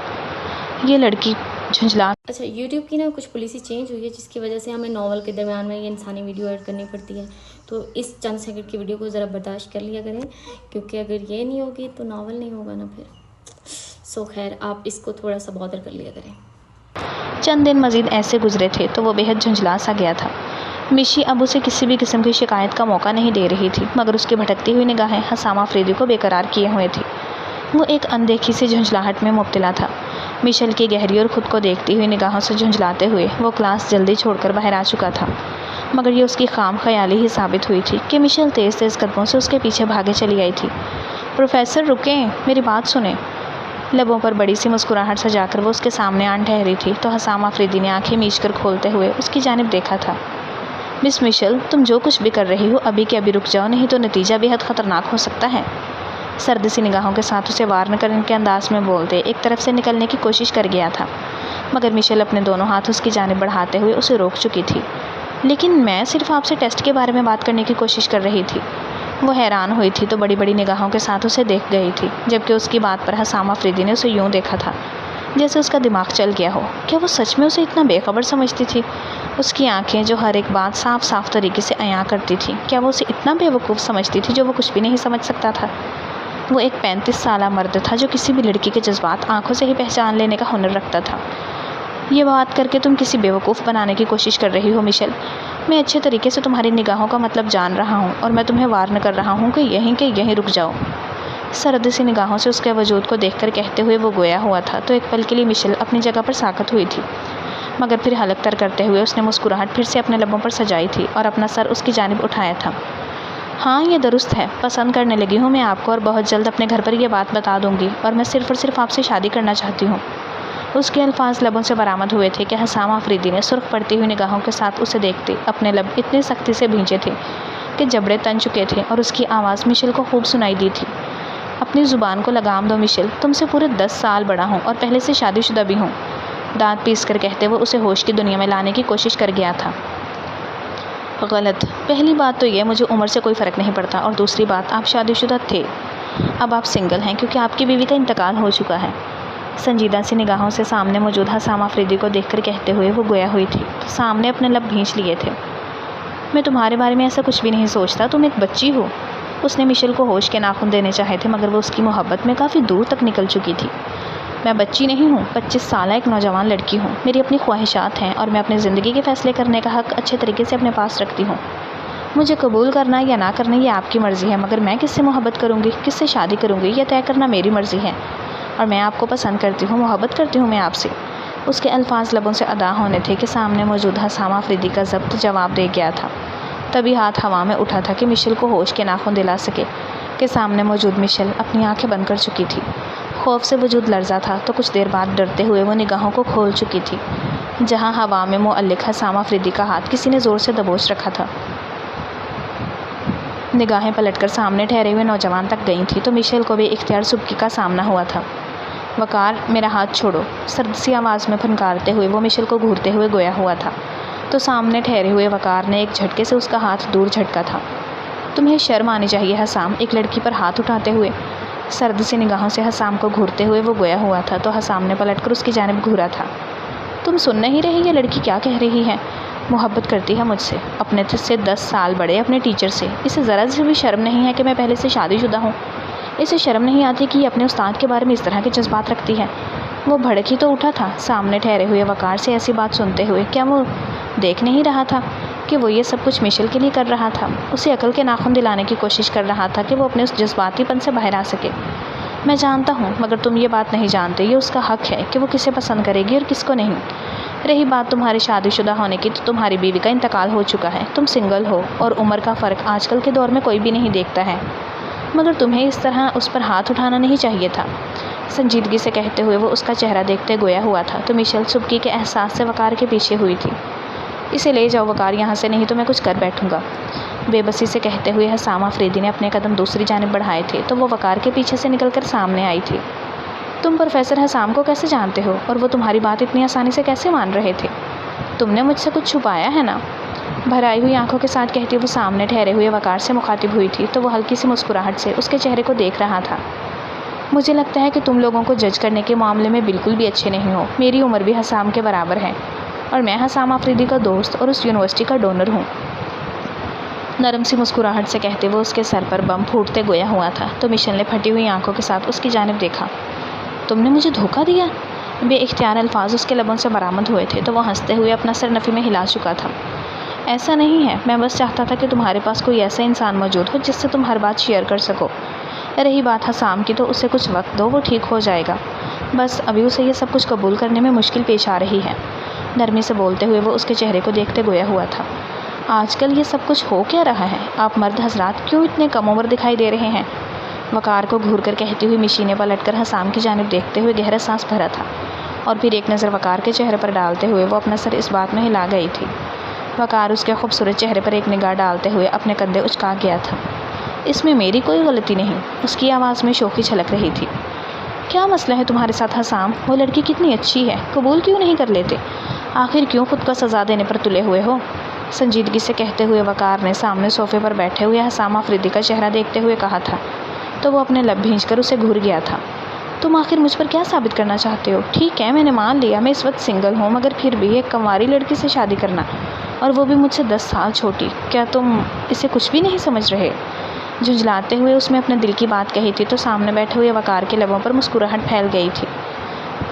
یہ لڑکی جھنجھلا اچھا، یوٹیوب کی نا کچھ پالیسی چینج ہوئی ہے جس کی وجہ سے ہمیں ناول کے درمیان میں یہ انسانی ویڈیو ایڈ کرنی پڑتی ہے، تو اس چند سیکنڈ کی ویڈیو کو ذرا برداشت کر لیا کریں، کیونکہ اگر یہ نہیں ہوگی تو ناول نہیں ہوگا نا پھر۔ سو خیر، آپ اس کو تھوڑا سا بادر کر لیا کریں۔ چند دن مزید ایسے گزرے تھے تو وہ بے حد جھنجھلا سا گیا تھا۔ مشی اب اسے کسی بھی قسم کی شکایت کا موقع نہیں دے رہی تھی، مگر اس کی بھٹکتی ہوئی نگاہیں حسام آفریدی کو بے قرار کیے ہوئے تھی۔ وہ ایک اندیکھی سی جھنجھلاہٹ میں مبتلا تھا۔ مشیل کی گہری اور خود کو دیکھتی ہوئی نگاہوں سے جھنجھلاتے ہوئے وہ کلاس جلدی چھوڑ کر باہر آ چکا تھا، مگر یہ اس کی خام خیالی ہی ثابت ہوئی تھی کہ مشیل تیز تیز قدموں سے اس کے پیچھے بھاگے چلی آئی تھی۔ پروفیسر رکیں، میری بات سنیں۔ لبوں پر بڑی سی مسکراہٹ سجا کر وہ اس کے سامنے آن ٹھہری تھی تو حسام آفریدی نے آنکھیں میچ کر کھولتے ہوئے اس کی جانب دیکھا تھا۔ مس مشیل، تم جو کچھ بھی کر رہی ہو ابھی کے ابھی رک جاؤ، نہیں تو نتیجہ بے حد خطرناک ہو سکتا ہے۔ سرد سی نگاہوں کے ساتھ اسے وارن کرنے کے انداز میں بولتے ایک طرف سے نکلنے کی کوشش کر گیا تھا، مگر مشیل اپنے دونوں ہاتھ اس کی جانب بڑھاتے ہوئے اسے روک چکی تھی۔ لیکن میں صرف آپ سے ٹیسٹ کے بارے میں بات کرنے کی کوشش کر رہی تھی۔ وہ حیران ہوئی تھی تو بڑی بڑی نگاہوں کے ساتھ اسے دیکھ گئی تھی، جبکہ اس کی بات پر حسام آفریدی نے اسے یوں دیکھا تھا جیسے اس کا دماغ چل گیا ہو۔ کیا وہ سچ میں اسے اتنا بے خبر سمجھتی تھی؟ اس کی آنکھیں جو ہر ایک بات صاف صاف طریقے سے عیاں کرتی تھی، کیا وہ اسے اتنا بے وقوف سمجھتی تھی جو وہ کچھ بھی نہیں سمجھ سکتا تھا؟ وہ ایک 35 سالہ مرد تھا جو کسی بھی لڑکی کے جذبات آنکھوں سے ہی پہچان لینے کا ہنر رکھتا تھا۔ یہ بات کر کے تم کسی بیوقوف بنانے کی کوشش کر رہی ہو مشیل۔ میں اچھے طریقے سے تمہاری نگاہوں کا مطلب جان رہا ہوں اور میں تمہیں وارن کر رہا ہوں کہ یہیں رک جاؤ۔ سرد سی نگاہوں سے اس کے وجود کو دیکھ کر کہتے ہوئے وہ گویا ہوا تھا تو ایک پل کے لیے مشیل اپنی جگہ پر ساکت ہوئی تھی، مگر پھر حلق تر کرتے ہوئے اس نے مسکراہٹ پھر سے اپنے لبوں پر سجائی تھی اور اپنا سر اس کی جانب اٹھایا تھا۔ ہاں، یہ درست ہے، پسند کرنے لگی ہوں میں آپ کو اور بہت جلد اپنے گھر پر یہ بات بتا دوں گی، اور میں صرف اور صرف آپ سے شادی کرنا چاہتی ہوں۔ اس کے الفاظ لبوں سے برآمد ہوئے تھے کہ حسام آفریدی نے سرخ پڑتی ہوئی نگاہوں کے ساتھ اسے دیکھتے اپنے لب اتنی سختی سے بھینچے تھے کہ جبڑے تن چکے تھے اور اس کی آواز مشیل کو خوب سنائی دی تھی۔ اپنی زبان کو لگام دو مشیل، تم سے پورے 10 سال بڑا ہوں اور پہلے سے شادی شدہ بھی ہوں، دانت پیس کر کہتے وہ اسے ہوش کی دنیا میں لانے کی کوشش کر گیا تھا۔ غلط۔ پہلی بات تو یہ مجھے عمر سے کوئی فرق نہیں پڑتا، اور دوسری بات آپ شادی شدہ تھے، اب آپ سنگل ہیں کیونکہ آپ کی بیوی کا انتقال ہو چکا ہے۔ سنجیدہ سی نگاہوں سے سامنے موجود حسام آفریدی کو دیکھ کر کہتے ہوئے وہ گویا ہوئی تھی تو سامنے اپنے لب بھینچ لیے تھے۔ میں تمہارے بارے میں ایسا کچھ بھی نہیں سوچتا، تم ایک بچی ہو۔ اس نے مشیل کو ہوش کے ناخن دینے چاہے تھے مگر وہ اس کی محبت میں کافی دور تک نکل چکی تھی۔ میں بچی نہیں ہوں، 25 سالہ ایک نوجوان لڑکی ہوں، میری اپنی خواہشات ہیں اور میں اپنی زندگی کے فیصلے کرنے کا حق اچھے طریقے سے اپنے پاس رکھتی ہوں۔ مجھے قبول کرنا یا نہ کرنا یہ آپ کی مرضی ہے، مگر میں کس سے محبت کروں گی، کس سے شادی کروں گی یہ طے کرنا میری مرضی ہے، اور میں آپ کو پسند کرتی ہوں، محبت کرتی ہوں میں آپ سے۔ اس کے الفاظ لبوں سے ادا ہونے تھے کہ سامنے موجود حسام آفریدی کا ضبط جواب دے گیا تھا، تبھی ہاتھ ہوا میں اٹھا تھا کہ مشیل کو ہوش کے ناخن دلا سکے کہ سامنے موجود مشیل اپنی آنکھیں بند کر چکی تھی۔ خوف سے وجود لرزا تھا تو کچھ دیر بعد ڈرتے ہوئے وہ نگاہوں کو کھول چکی تھی، جہاں ہوا میں معلق حسام آفریدی کا ہاتھ کسی نے زور سے دبوچ رکھا تھا۔ نگاہیں پلٹ کر سامنے ٹھہرے ہوئے نوجوان تک گئی تھی تو مشیل کو بھی اختیار سبکی کا سامنا ہوا تھا۔ وقار، میرا ہاتھ چھوڑو، سرد سی آواز میں پھنکارتے ہوئے وہ مشیل کو گھورتے ہوئے گویا ہوا تھا تو سامنے ٹھہرے ہوئے وقار نے ایک جھٹکے سے اس کا ہاتھ دور جھٹکا تھا۔ تمہیں شرم آنی چاہیے حسام، ایک لڑکی پر ہاتھ اٹھاتے ہوئے۔ سرد سی نگاہوں سے حسام کو گھورتے ہوئے وہ گویا ہوا تھا تو حسام نے پلٹ کر اس کی جانب گھورا تھا۔ تم سن نہیں رہی یہ لڑکی کیا کہہ رہی ہے؟ محبت کرتی ہے مجھ سے، اپنے سے 10 سال بڑے اپنے ٹیچر سے۔ اسے ذرا سی بھی شرم نہیں ہے کہ میں پہلے سے شادی شدہ ہوں؟ اسے شرم نہیں آتی کہ یہ اپنے استاد کے بارے میں اس طرح کے جذبات رکھتی ہے؟ وہ بھڑک ہی تو اٹھا تھا سامنے ٹھہرے ہوئے وقار سے ایسی بات سنتے ہوئے۔ کیا وہ دیکھ نہیں رہا تھا کہ وہ یہ سب کچھ مشل کے لیے کر رہا تھا؟ اسے عقل کے ناخن دلانے کی کوشش کر رہا تھا کہ وہ اپنے اس جذباتی پن سے باہر آ سکے۔ میں جانتا ہوں، مگر تم یہ بات نہیں جانتے، یہ اس کا حق ہے کہ وہ کسے پسند کرے گی اور کس کو نہیں۔ رہی بات تمہارے شادی شدہ ہونے کی، تو تمہاری بیوی کا انتقال ہو چکا ہے، تم سنگل ہو، اور عمر کا فرق آج کل کے دور میں کوئی بھی نہیں دیکھتا ہے، مگر تمہیں اس طرح اس پر ہاتھ اٹھانا نہیں چاہیے تھا۔ سنجیدگی سے کہتے ہوئے وہ اس کا چہرہ دیکھتے گویا ہوا تھا تو مشل چپکی کے احساس سے وقار کے پیچھے ہوئی تھی۔ اسے لے جاؤ وقار یہاں سے، نہیں تو میں کچھ کر بیٹھوں گا۔ بے بسی سے کہتے ہوئے حسام آفریدی نے اپنے قدم دوسری جانب بڑھائے تھے تو وہ وقار کے پیچھے سے نکل کر سامنے آئی تھی۔ تم پروفیسر حسام کو کیسے جانتے ہو اور وہ تمہاری بات اتنی آسانی سے کیسے مان رہے تھے؟ تم نے مجھ سے کچھ چھپایا ہے نا؟ بھرائی ہوئی آنکھوں کے ساتھ کہتی وہ سامنے ٹھہرے ہوئے وقار سے مخاطب ہوئی تھی تو وہ ہلکی سی مسکراہٹ سے اس کے چہرے کو دیکھ رہا تھا۔ مجھے لگتا ہے کہ تم لوگوں کو جج کرنے کے معاملے میں بالکل بھی اچھے نہیں ہو۔ میری عمر بھی حسام کے برابر ہے اور میں حسام آفریدی کا دوست اور اس یونیورسٹی کا ڈونر ہوں۔ نرم سی مسکراہٹ سے کہتے وہ اس کے سر پر بم پھوٹتے گویا ہوا تھا تو مشل نے پھٹی ہوئی آنکھوں کے ساتھ اس کی جانب دیکھا۔ تم نے مجھے دھوکہ دیا؟ بے اختیار الفاظ اس کے لبوں سے برآمد ہوئے تھے تو وہ ہنستے ہوئے اپنا سر نفی میں ہلا چکا تھا۔ ایسا نہیں ہے، میں بس چاہتا تھا کہ تمہارے پاس کوئی ایسا انسان موجود ہو جس سے تم ہر بات شیئر کر سکو۔ رہی بات حسام کی تو اسے کچھ وقت دو، وہ ٹھیک ہو جائے گا، بس ابھی اسے یہ سب کچھ قبول کرنے میں مشکل پیش آ رہی ہے۔ نرمی سے بولتے ہوئے وہ اس کے چہرے کو دیکھتے گویا ہوا تھا۔ آج کل یہ سب کچھ ہو کیا رہا ہے؟ آپ مرد حضرات کیوں اتنے کم عمر دکھائی دے رہے ہیں؟ وقار کو گھور کر کہتی ہوئی مشی نے پلٹ کر حسام کی جانب دیکھتے ہوئے گہرا سانس بھرا تھا اور پھر ایک نظر وقار کے چہرے پر ڈالتے ہوئے وہ اپنا سر اس بات میں ہلا گئی تھی۔ وقار اس کے خوبصورت چہرے پر ایک نگاہ ڈالتے ہوئے اپنے کندھے اچکا گیا تھا۔ اس میں میری کوئی غلطی نہیں، اس کی آواز میں شوخی چھلک رہی تھی۔ کیا مسئلہ ہے تمہارے ساتھ حسام؟ وہ لڑکی کتنی اچھی ہے، قبول کیوں نہیں کر لیتے؟ آخر کیوں خود کا سزا دینے پر تلے ہوئے ہو؟ سنجیدگی سے کہتے ہوئے وقار نے سامنے صوفے پر بیٹھے ہوئے حسام آفریدی کا چہرہ دیکھتے ہوئے کہا تھا تو وہ اپنے لب بھینچ کر اسے گھور گیا تھا۔ تم آخر مجھ پر کیا ثابت کرنا چاہتے ہو؟ ٹھیک ہے، میں نے مان لیا میں اس وقت سنگل ہوں، مگر پھر بھی ایک کنواری لڑکی سے شادی کرنا، اور وہ بھی مجھ سے 10 سال چھوٹی، کیا تم اسے کچھ بھی نہیں سمجھ رہے؟ جھنجھلاتے ہوئے اس میں اپنے دل کی بات کہی تھی تو سامنے بیٹھے ہوئے وقار کے لبوں پر مسکراہٹ پھیل گئی تھی۔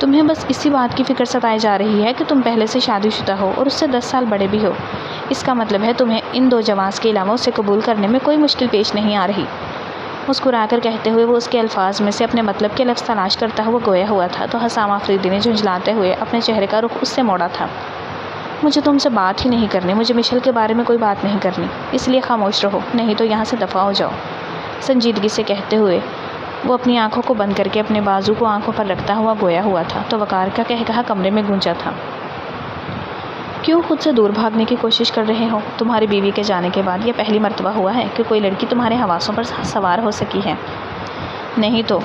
تمہیں بس اسی بات کی فکر ستائے جا رہی ہے کہ تم پہلے سے شادی شدہ ہو اور اس سے 10 سال بڑے بھی ہو۔ اس کا مطلب ہے تمہیں ان 2 جواز کے علاوہ اسے قبول کرنے میں کوئی مشکل پیش نہیں آ رہی۔ مسکرا کر کہتے ہوئے وہ اس کے الفاظ میں سے اپنے مطلب کے لفظ تلاش کرتا ہوا گویا ہوا تھا تو حسام آفریدی نے جھنجھلاتے ہوئے اپنے چہرے کا رخ اس سے موڑا تھا۔ مجھے تم سے بات ہی نہیں کرنی، مجھے مشل کے بارے میں کوئی بات نہیں کرنی، اس لیے خاموش رہو، نہیں تو یہاں سے دفع ہو جاؤ۔ سنجیدگی سے کہتے ہوئے وہ اپنی آنکھوں کو بند کر کے اپنے بازو کو آنکھوں پر رکھتا ہوا گویا ہوا تھا تو وقار کا کہا کمرے میں گونجا تھا۔ کیوں خود سے دور بھاگنے کی کوشش کر رہے ہو؟ تمہاری بیوی کے جانے کے بعد یہ پہلی مرتبہ ہوا ہے کہ کوئی لڑکی تمہارے حواسوں پر سوار ہو سکی ہے؟ نہیں تو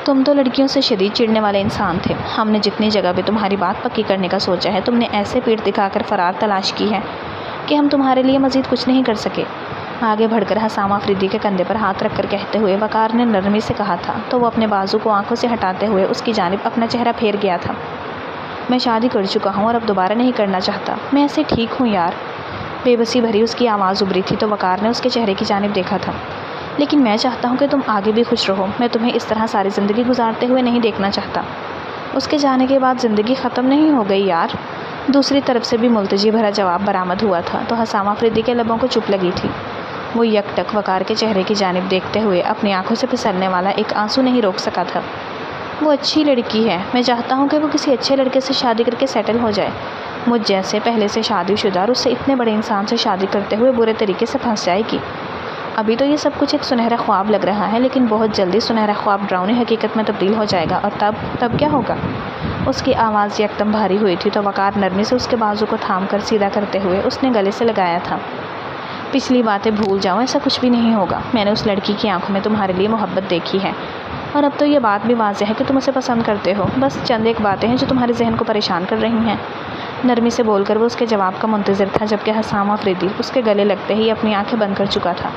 تم تو لڑکیوں سے شدید چڑھنے والے انسان تھے۔ ہم نے جتنی جگہ بھی تمہاری بات پکی کرنے کا سوچا ہے تم نے ایسے پیٹ دکھا کر فرار تلاش کی ہے کہ ہم تمہارے لیے مزید کچھ نہیں کر سکے۔ آگے بڑھ کر حسام آفریدی کے کندھے پر ہاتھ رکھ کر کہتے ہوئے وقار نے نرمی سے کہا تھا تو وہ اپنے بازو کو آنکھوں سے ہٹاتے ہوئے اس کی جانب اپنا چہرہ پھیر گیا تھا۔ میں شادی کر چکا ہوں اور اب دوبارہ نہیں کرنا چاہتا، میں ایسے ٹھیک ہوں یار۔ بے بسی بھری اس کی آواز ابری تھی تو وقار نے اس کے چہرے کی جانب دیکھا تھا۔ لیکن میں چاہتا ہوں کہ تم آگے بھی خوش رہو، میں تمہیں اس طرح ساری زندگی گزارتے ہوئے نہیں دیکھنا چاہتا۔ اس کے جانے کے بعد زندگی ختم نہیں ہو گئی یار۔ دوسری طرف سے بھی ملتجی بھرا جواب برآمد ہوا تھا تو حسام آفریدی کے لبوں کو چپ لگی تھی۔ وہ یک ٹک وقار کے چہرے کی جانب دیکھتے ہوئے اپنی آنکھوں سے پھسلنے والا ایک آنسو نہیں روک سکا تھا۔ وہ اچھی لڑکی ہے، میں چاہتا ہوں کہ وہ کسی اچھے لڑکے سے شادی کر کے سیٹل ہو جائے، مجھ جیسے پہلے سے شادی شدہ اور اس سے اتنے بڑے انسان سے شادی کرتے ہوئے برے طریقے سے پھنس جائے گی۔ ابھی تو یہ سب کچھ ایک سنہرا خواب لگ رہا ہے لیکن بہت جلدی سنہرا خواب ڈراؤنی حقیقت میں تبدیل ہو جائے گا، اور تب کیا ہوگا؟ اس کی آواز یکدم بھاری ہوئی تھی تو وقار نرمی سے اس کے بازو کو تھام کر سیدھا کرتے ہوئے اس نے گلے سے لگایا تھا۔ پچھلی باتیں بھول جاؤ، ایسا کچھ بھی نہیں ہوگا۔ میں نے اس لڑکی کی آنکھوں میں تمہارے لیے محبت دیکھی ہے اور اب تو یہ بات بھی واضح ہے کہ تم اسے پسند کرتے ہو، بس چند ایک باتیں ہیں جو تمہارے ذہن کو پریشان کر رہی ہیں۔ نرمی سے بول کر وہ اس کے جواب کا منتظر تھا جبکہ حسام آفریدی اس کے گلے لگتے ہی اپنی آنکھیں بند کر چکا تھا۔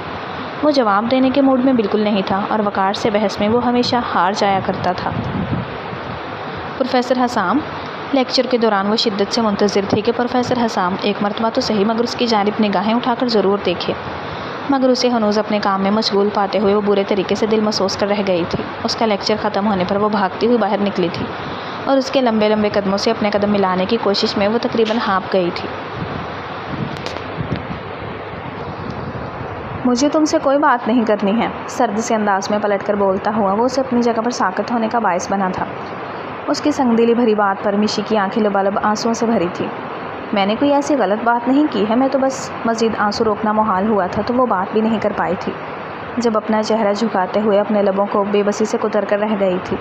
وہ جواب دینے کے موڈ میں بالکل نہیں تھا اور وقار سے بحث میں وہ ہمیشہ ہار جایا کرتا تھا۔ پروفیسر حسام لیکچر کے دوران وہ شدت سے منتظر تھی کہ پروفیسر حسام ایک مرتبہ تو صحیح مگر اس کی جانب نگاہیں اٹھا کر ضرور دیکھے۔ مگر اسے ہنوز اپنے کام میں مشغول پاتے ہوئے وہ برے طریقے سے دل محسوس کر رہ گئی تھی۔ اس کا لیکچر ختم ہونے پر وہ بھاگتی ہوئی باہر نکلی تھی اور اس کے لمبے لمبے قدموں سے اپنے قدم ملانے کی کوشش میں وہ تقریباً ہانپ گئی تھی۔ مجھے تم سے کوئی بات نہیں کرنی ہے، سرد سے انداز میں پلٹ کر بولتا ہوا وہ اسے اپنی جگہ پر ساکت ہونے کا باعث بنا تھا۔ اس کی سنگ دلی بھری بات پر میشی کی آنکھیں لبالب آنسوؤں سے بھری تھی۔ میں نے کوئی ایسی غلط بات نہیں کی ہے، میں تو بس مزید آنسو روکنا محال ہوا تھا تو وہ بات بھی نہیں کر پائی تھی جب اپنا چہرہ جھکاتے ہوئے اپنے لبوں کو بے بسی سے کتر کر رہ گئی تھی۔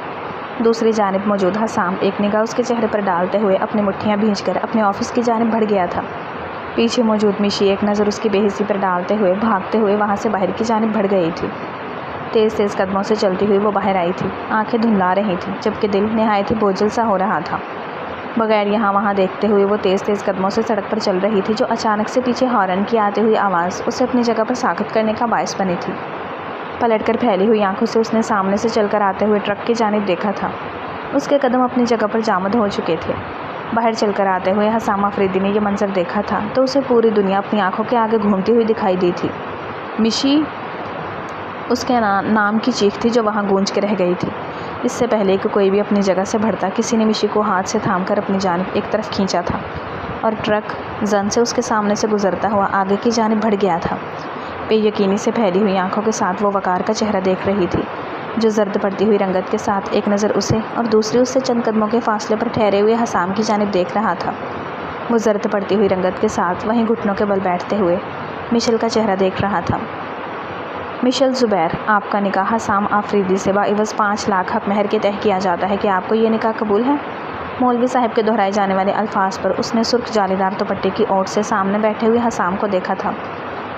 دوسری جانب موجود حسام ایک نگاہ اس کے چہرے پر ڈالتے ہوئے اپنی مٹھیاں بھینچ کر اپنے آفس کی جانب بڑھ گیا تھا۔ پیچھے موجود میشی ایک نظر اس کی بے حسی پر ڈالتے ہوئے بھاگتے ہوئے وہاں سے باہر کی جانب بڑھ گئی تھی۔ تیز تیز قدموں سے چلتی ہوئی وہ باہر آئی تھی، آنکھیں دھندلا رہی تھیں جبکہ دل نہایت ہی بوجھل سا ہو رہا تھا۔ بغیر یہاں وہاں دیکھتے ہوئے وہ تیز تیز قدموں سے سڑک پر چل رہی تھی جو اچانک سے پیچھے ہارن کی آتی ہوئی آواز اسے اپنی جگہ پر ساکت کرنے کا باعث بنی تھی۔ پلٹ کر پھیلی ہوئی آنکھوں سے اس نے سامنے سے چل کر آتے ہوئے ٹرک کی جانب دیکھا تھا۔ اس کے قدم اپنی جگہ پر جامد ہو چکے تھے۔ باہر چل کر آتے ہوئے حسام آفریدی نے یہ منظر دیکھا تھا تو اسے پوری دنیا اپنی آنکھوں کے آگے گھومتی ہوئی دکھائی دی تھی۔ میشی اس کے نام کی چیخ تھی جو وہاں گونج کے رہ گئی تھی۔ اس سے پہلے کہ کوئی بھی اپنی جگہ سے بڑھتا کسی نے میشی کو ہاتھ سے تھام کر اپنی جانب ایک طرف کھینچا تھا اور ٹرک زن سے اس کے سامنے سے گزرتا ہوا آگے کی جانب بڑھ گیا تھا۔ بے یقینی سے پھیلی ہوئی آنکھوں کے ساتھ وہ وقار کا چہرہ دیکھ رہی تھی جو زرد پڑتی ہوئی رنگت کے ساتھ ایک نظر اسے اور دوسری اس سے چند قدموں کے فاصلے پر ٹھہرے ہوئے حسام کی جانب دیکھ رہا تھا۔ وہ زرد پڑتی ہوئی رنگت کے ساتھ وہیں گھٹنوں کے بل بیٹھتے ہوئے مشل کا چہرہ دیکھ رہا تھا۔ مشل زبیر، آپ کا نکاح حسام آفریدی سے باعوض 5 لاکھ حق مہر کے تہہ کیا جاتا ہے، کہ آپ کو یہ نکاح قبول ہے؟ مولوی صاحب کے دہرائے جانے والے الفاظ پر اس نے سرخ جالی دار دوپٹے کی اوٹ سے سامنے بیٹھے ہوئے حسام کو دیکھا تھا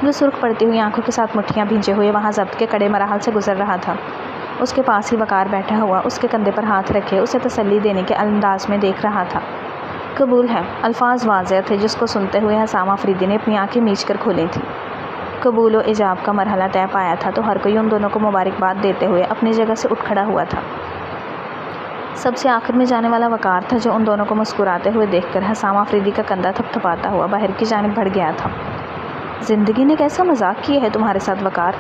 جو سرخ پڑتی ہوئی آنکھوں کے ساتھ مٹھیاں بھینچے ہوئے وہاں ضبط کے کڑے مراحل سے گزر رہا تھا۔ اس کے پاس ہی وقار بیٹھا ہوا اس کے کندھے پر ہاتھ رکھے اسے تسلی دینے کے انداز میں دیکھ رہا تھا۔ قبول ہے، الفاظ واضح تھے جس کو سنتے ہوئے حسام آفریدی نے اپنی آنکھیں میچ کر کھولی تھیں۔ قبول و ایجاب کا مرحلہ طے پایا تھا تو ہر کوئی ان دونوں کو مبارکباد دیتے ہوئے اپنی جگہ سے اٹھ کھڑا ہوا تھا۔ سب سے آخر میں جانے والا وقار تھا جو ان دونوں کو مسکراتے ہوئے دیکھ کر حسام آفریدی کا کندھا تھپ تھپاتا ہوا باہر کی جانب بڑھ گیا تھا۔ زندگی نے کیسا مذاق کیا ہے تمہارے ساتھ وقار؟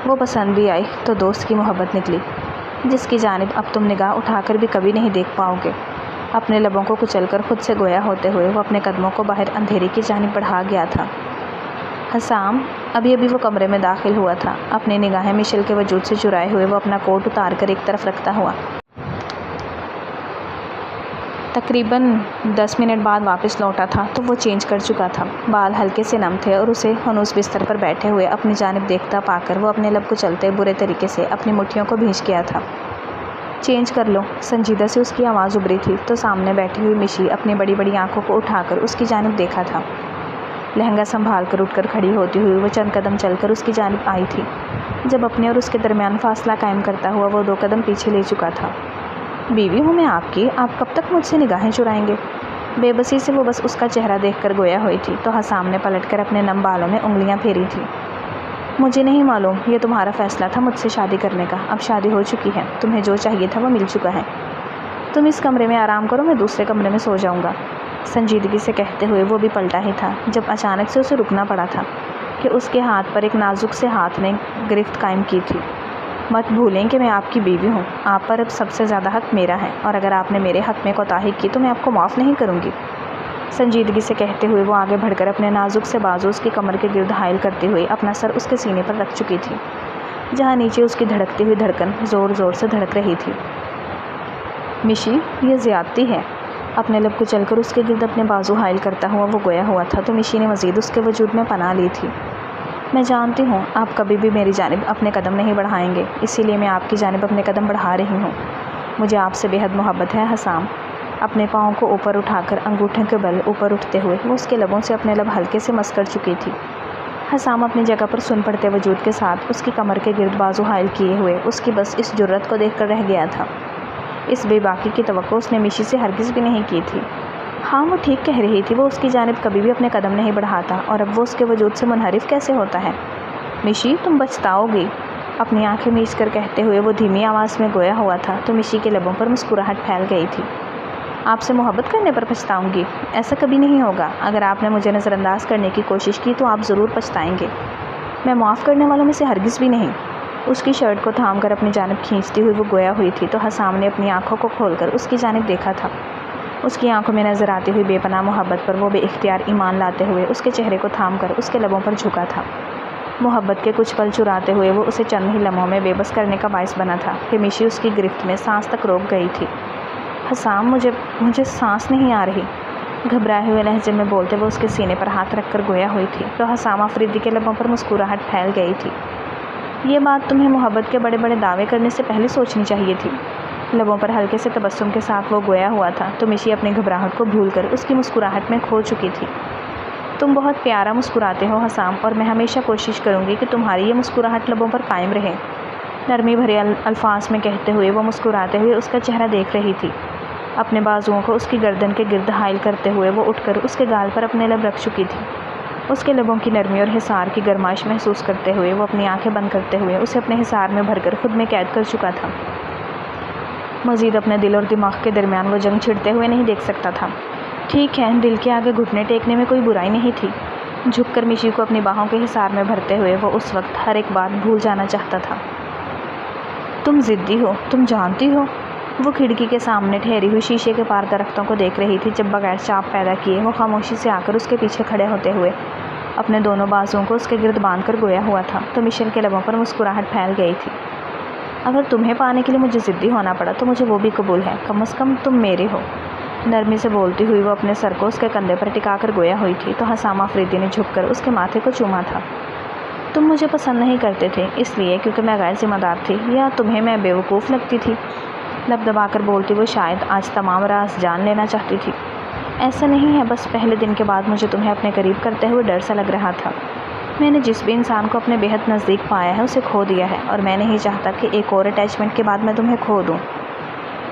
وہ پسند بھی آئی تو دوست کی محبت نکلی جس کی جانب اب تم نگاہ اٹھا کر بھی کبھی نہیں دیکھ پاؤ گے۔ اپنے لبوں کو کچل کر خود سے گویا ہوتے ہوئے وہ اپنے قدموں کو باہر اندھیرے کی جانب بڑھا گیا تھا۔ حسام ابھی وہ کمرے میں داخل ہوا تھا، اپنی نگاہیں مشل کے وجود سے چرائے ہوئے وہ اپنا کوٹ اتار کر ایک طرف رکھتا ہوا تقریباً 10 منٹ بعد واپس لوٹا تھا تو وہ چینج کر چکا تھا۔ بال ہلکے سے نم تھے اور اسے ہنوز بستر پر بیٹھے ہوئے اپنی جانب دیکھتا پا کر وہ اپنے لب کچلتے برے طریقے سے اپنی مٹھیوں کو بھینچ گیا تھا۔ چینج کر لو، سنجیدہ سے اس کی آواز ابھری تھی تو سامنے بیٹھی ہوئی میشی اپنی بڑی بڑی آنکھوں کو اٹھا کر اس کی جانب دیکھا تھا۔ لہنگا سنبھال کر اٹھ کر کھڑی ہوتی ہوئی وہ چند قدم چل کر اس کی جانب آئی تھی جب اپنے اور اس کے درمیان فاصلہ قائم کرتا ہوا وہ 2 قدم پیچھے لے چکا تھا۔ بیوی ہوں میں آپ کی، آپ کب تک مجھ سے نگاہیں چرائیں گے؟ بے بسی سے وہ بس اس کا چہرہ دیکھ کر گویا ہوئی تھی تو حسام نے پلٹ کر اپنے نم بالوں میں انگلیاں پھیری تھیں۔ مجھے نہیں معلوم، یہ تمہارا فیصلہ تھا مجھ سے شادی کرنے کا، اب شادی ہو چکی ہے، تمہیں جو چاہیے تھا وہ مل چکا ہے۔ تم اس کمرے میں آرام کرو، میں دوسرے کمرے میں سو جاؤں گا، سنجیدگی سے کہتے ہوئے وہ بھی پلٹا ہی تھا جب اچانک سے اسے رکنا پڑا تھا کہ اس کے ہاتھ پر ایک نازک سے ہاتھ نے گرفت قائم کی تھی۔ مت بھولیں کہ میں آپ کی بیوی ہوں، آپ پر اب سب سے زیادہ حق میرا ہے اور اگر آپ نے میرے حق میں کوتاہی کی تو میں آپ کو معاف نہیں کروں گی، سنجیدگی سے کہتے ہوئے وہ آگے بڑھ کر اپنے نازک سے بازو اس کی کمر کے گرد حائل کرتے ہوئے اپنا سر اس کے سینے پر رکھ چکی تھی جہاں نیچے اس کی دھڑکتی ہوئی دھڑکن زور زور سے دھڑک رہی تھی۔ میشی، یہ زیادتی ہے، اپنے لب کو چل کر اس کے گرد اپنے بازو حائل کرتا ہوا وہ گویا ہوا تھا تو میشی نے مزید اس کے وجود میں پناہ لی تھی۔ میں جانتی ہوں آپ کبھی بھی میری جانب اپنے قدم نہیں بڑھائیں گے، اسی لیے میں آپ کی جانب اپنے قدم بڑھا رہی ہوں۔ مجھے آپ سے بے حد محبت ہے حسام۔ اپنے پاؤں کو اوپر اٹھا کر انگوٹھے کے بل اوپر اٹھتے ہوئے وہ اس کے لبوں سے اپنے لب ہلکے سے مس کر چکی تھی۔ حسام اپنی جگہ پر سن پڑتے وجود کے ساتھ اس کی کمر کے گرد بازو حائل کیے ہوئے اس کی بس اس جرت کو دیکھ کر رہ گیا تھا۔ اس بے باکی کی توقع اس نے میشی سے ہرگز بھی نہیں کی تھی۔ ہاں وہ ٹھیک کہہ رہی تھی، وہ اس کی جانب کبھی بھی اپنے قدم نہیں بڑھاتا اور اب وہ اس کے وجود سے منحرف کیسے ہوتا ہے؟ میشی، تم پچھتاؤ گی، اپنی آنکھیں میچ کر کہتے ہوئے وہ دھیمی آواز میں گویا ہوا تھا تو میشی کے لبوں پر مسکراہٹ پھیل گئی تھی۔ آپ سے محبت کرنے پر پچھتاؤں گی؟ ایسا کبھی نہیں ہوگا، اگر آپ نے مجھے نظر انداز کرنے کی کوشش کی تو آپ ضرور پچھتائیں گے۔ میں معاف کرنے والوں میں سے ہرگز بھی نہیں۔ اس کی شرٹ کو تھام کر اپنی جانب کھینچتی ہوئی وہ گویا ہوئی تھی تو حسام نے اپنی آنکھوں کو کھول کر اس کی جانب دیکھا تھا۔ اس کی آنکھوں میں نظر آتی ہوئی بے پناہ محبت پر وہ بے اختیار ایمان لاتے ہوئے اس کے چہرے کو تھام کر اس کے لبوں پر جھکا تھا۔ محبت کے کچھ پل چراتے ہوئے وہ اسے چند ہی لمحوں میں بے بس کرنے کا باعث بنا تھا کہ میشی اس کی گرفت میں سانس تک روک گئی تھی۔ حسام مجھے سانس نہیں آ رہی، گھبرائے ہوئے لہجے میں بولتے وہ اس کے سینے پر ہاتھ رکھ کر گویا ہوئی تھی تو حسام آفریدی کے لبوں پر مسکراہٹ پھیل گئی تھی۔ یہ بات تمہیں محبت کے بڑے بڑے دعوے کرنے سے پہلے سوچنی چاہیے تھی۔ لبوں پر ہلکے سے تبسم کے ساتھ وہ گویا ہوا تھا تو میشی اپنی گھبراہٹ کو بھول کر اس کی مسکراہٹ میں کھو چکی تھی۔ تم بہت پیارا مسکراتے ہو حسام، اور میں ہمیشہ کوشش کروں گی کہ تمہاری یہ مسکراہٹ لبوں پر قائم رہے، نرمی بھرے الفاظ میں کہتے ہوئے وہ مسکراتے ہوئے اس کا چہرہ دیکھ رہی تھی۔ اپنے بازوؤں کو اس کی گردن کے گرد حائل کرتے ہوئے وہ اٹھ کر اس کے گال پر اپنے لب رکھ چکی تھی۔ اس کے لبوں کی نرمی اور حصار کی گرمائش محسوس کرتے ہوئے وہ اپنی آنکھیں بند کرتے ہوئے اسے اپنے حصار میں بھر کر خود میں قید کر چکا تھا۔ مزید اپنے دل اور دماغ کے درمیان وہ جنگ چھڑتے ہوئے نہیں دیکھ سکتا تھا۔ ٹھیک ہے، دل کے آگے گھٹنے ٹیکنے میں کوئی برائی نہیں تھی۔ جھک کر میشی کو اپنی باہوں کے حصار میں بھرتے ہوئے وہ اس وقت ہر ایک بات بھول جانا چاہتا تھا۔ تم ضدی ہو، تم جانتی ہو۔ وہ کھڑکی کے سامنے ٹھہری ہوئی شیشے کے پار درختوں کو دیکھ رہی تھی جب بغیر چاپ پیدا کیے وہ خاموشی سے آ کر اس کے پیچھے کھڑے ہوتے ہوئے اپنے دونوں بازوؤں کو اس کے گرد باندھ کر گویا ہوا تھا تو مشیل کے لبوں پر مسکراہٹ پھیل گئی تھی۔ اگر تمہیں پانے کے لیے مجھے ضدی ہونا پڑا تو مجھے وہ بھی قبول ہے، کم از کم تم میرے ہو۔ نرمی سے بولتی ہوئی وہ اپنے سر کو اس کے کندھے پر ٹکا کر گویا ہوئی تھی تو حسام آفریدی نے جھک کر اس کے ماتھے کو چوما تھا۔ تم مجھے پسند نہیں کرتے تھے اس لیے کیونکہ میں غیر ذمہ دار تھی، یا تمہیں میں بیوقوف لگتی تھی؟ لب دبا کر بولتی وہ شاید آج تمام راز جان لینا چاہتی تھی۔ ایسا نہیں ہے، بس پہلے دن کے بعد مجھے تمہیں اپنے قریب کرتے ہوئے ڈر سا لگ رہا تھا۔ میں نے جس بھی انسان کو اپنے بےحد نزدیک پایا ہے اسے کھو دیا ہے، اور میں نہیں چاہتا کہ ایک اور اٹیچمنٹ کے بعد میں تمہیں کھو دوں۔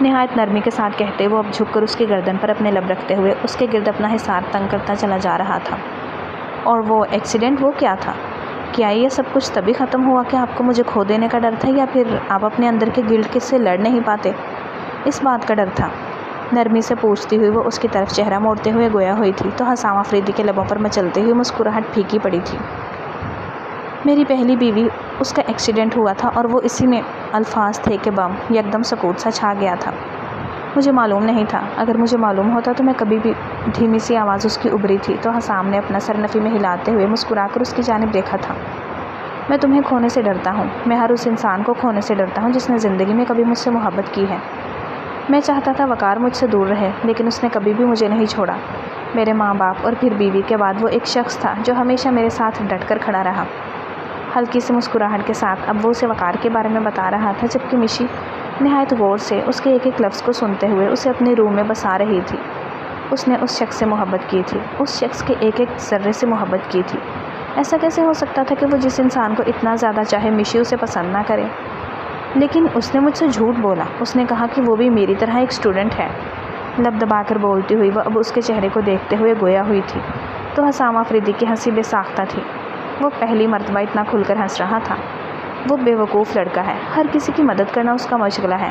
نہایت نرمی کے ساتھ کہتے وہ اب جھک کر اس کی گردن پر اپنے لب رکھتے ہوئے اس کے گرد اپنا حصار تنگ کرتا چلا جا رہا تھا۔ اور وہ ایکسیڈنٹ، وہ کیا تھا؟ کیا یہ سب کچھ تبھی ختم ہوا کہ آپ کو مجھے کھو دینے کا ڈر تھا، یا پھر آپ اپنے اندر کے گلٹ سے لڑ نہیں پاتے، اس بات کا ڈر تھا؟ نرمی سے پوچھتی ہوئی وہ اس کی طرف چہرہ موڑتے ہوئے گویا ہوئی تھی تو حسام آفریدی کے لبوں پر مچلتی ہوئی مسکراہٹ پھیکی پڑی تھی۔ میری پہلی بیوی، اس کا ایکسیڈنٹ ہوا تھا اور وہ اسی میں الفاظ تھے کہ بم یکدم سکوت سا چھا گیا تھا۔ مجھے معلوم نہیں تھا، اگر مجھے معلوم ہوتا تو میں کبھی بھی۔ دھیمی سی آواز اس کی ابھری تھی تو حسام نے اپنا سر نفی میں ہلاتے ہوئے مسکرا کر اس کی جانب دیکھا تھا۔ میں تمہیں کھونے سے ڈرتا ہوں، میں ہر اس انسان کو کھونے سے ڈرتا ہوں جس نے زندگی میں کبھی مجھ سے محبت کی ہے۔ میں چاہتا تھا وقار مجھ سے دور رہے، لیکن اس نے کبھی بھی مجھے نہیں چھوڑا۔ میرے ماں باپ اور پھر بیوی کے بعد وہ ایک شخص تھا جو ہمیشہ میرے ساتھ ڈٹ کر کھڑا رہا۔ ہلکی سی مسکراہٹ کے ساتھ اب وہ اسے وقار کے بارے میں بتا رہا تھا، جبکہ میشی نہایت غور سے اس کے ایک ایک لفظ کو سنتے ہوئے اسے اپنی روح میں بسا رہی تھی۔ اس نے اس شخص سے محبت کی تھی، اس شخص کے ایک ایک ذرے سے محبت کی تھی۔ ایسا کیسے ہو سکتا تھا کہ وہ جس انسان کو اتنا زیادہ چاہے میشی اسے پسند نہ کرے؟ لیکن اس نے مجھ سے جھوٹ بولا، اس نے کہا کہ وہ بھی میری طرح ایک اسٹوڈنٹ ہے۔ لب دبا کر بولتی ہوئی وہ اب اس کے چہرے کو دیکھتے ہوئے گویا ہوئی تھی تو حسام آفریدی کی ہنسی بے ساختہ تھی۔ وہ پہلی مرتبہ اتنا کھل کر ہنس رہا تھا۔ وہ بے وقوف لڑکا ہے، ہر کسی کی مدد کرنا اس کا مشغلہ ہے۔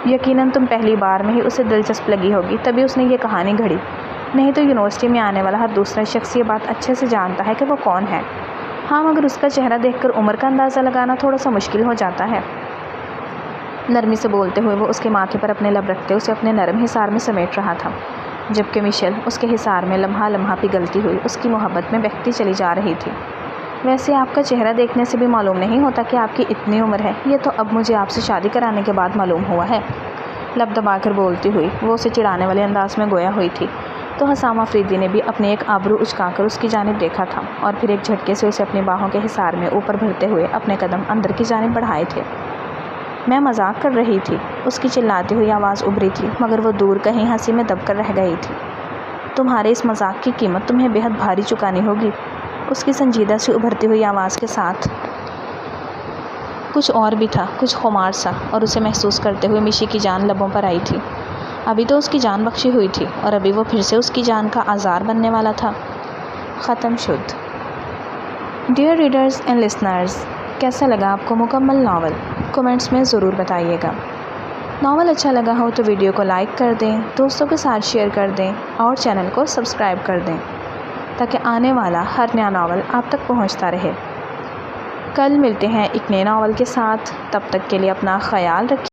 یقیناً تم پہلی بار میں ہی اسے دلچسپ لگی ہوگی تبھی اس نے یہ کہانی گھڑی، نہیں تو یونیورسٹی میں آنے والا ہر دوسرا شخص یہ بات اچھے سے جانتا ہے کہ وہ کون ہے۔ ہاں، مگر اس کا چہرہ دیکھ کر عمر کا اندازہ لگانا تھوڑا سا مشکل ہو جاتا ہے۔ نرمی سے بولتے ہوئے وہ اس کے ماتھے پر اپنے لب رکھتے اسے اپنے نرم حصار میں سمیٹ رہا تھا، جبکہ میشل اس کے حصار میں لمحہ لمحہ پگھلتی ہوئی اس کی محبت میں بہتی چلی جا رہی تھی۔ ویسے آپ کا چہرہ دیکھنے سے بھی معلوم نہیں ہوتا کہ آپ کی اتنی عمر ہے، یہ تو اب مجھے آپ سے شادی کرانے کے بعد معلوم ہوا ہے۔ لب دبا کر بولتی ہوئی وہ اسے چڑھانے والے انداز میں گویا ہوئی تھی تو حسام آفریدی نے بھی اپنے ایک آبرو اچکا کر اس کی جانب دیکھا تھا اور پھر ایک جھٹکے سے اسے اپنی باہوں کے حصار میں اوپر بھرتے ہوئے اپنے قدم اندر کی جانب بڑھائے تھے۔ میں مذاق کر رہی تھی، اس کی چلاتی ہوئی آواز ابھری تھی، مگر وہ دور کہیں ہنسی میں دب کر رہ گئی تھی۔ تمہارے اس مذاق کی قیمت تمہیں بہت بھاری چکانی ہوگی، اس کی سنجیدہ سی ابھرتی ہوئی آواز کے ساتھ کچھ اور بھی تھا، کچھ خمار سا، اور اسے محسوس کرتے ہوئے میشی کی جان لبوں پر آئی تھی۔ ابھی تو اس کی جان بخشی ہوئی تھی اور ابھی وہ پھر سے اس کی جان کا آزار بننے والا تھا۔ ختم شد۔ ڈیئر ریڈرز اینڈ لسنرز، کیسا لگا آپ کو مکمل ناول؟ کومنٹس میں ضرور بتائیے گا۔ ناول اچھا لگا ہو تو ویڈیو کو لائک کر دیں، دوستوں کے ساتھ شیئر کر دیں اور چینل کو سبسکرائب کر دیں تاکہ آنے والا ہر نیا ناول آپ تک پہنچتا رہے۔ کل ملتے ہیں ایک نئے ناول کے ساتھ، تب تک کے لیے اپنا خیال رکھیں۔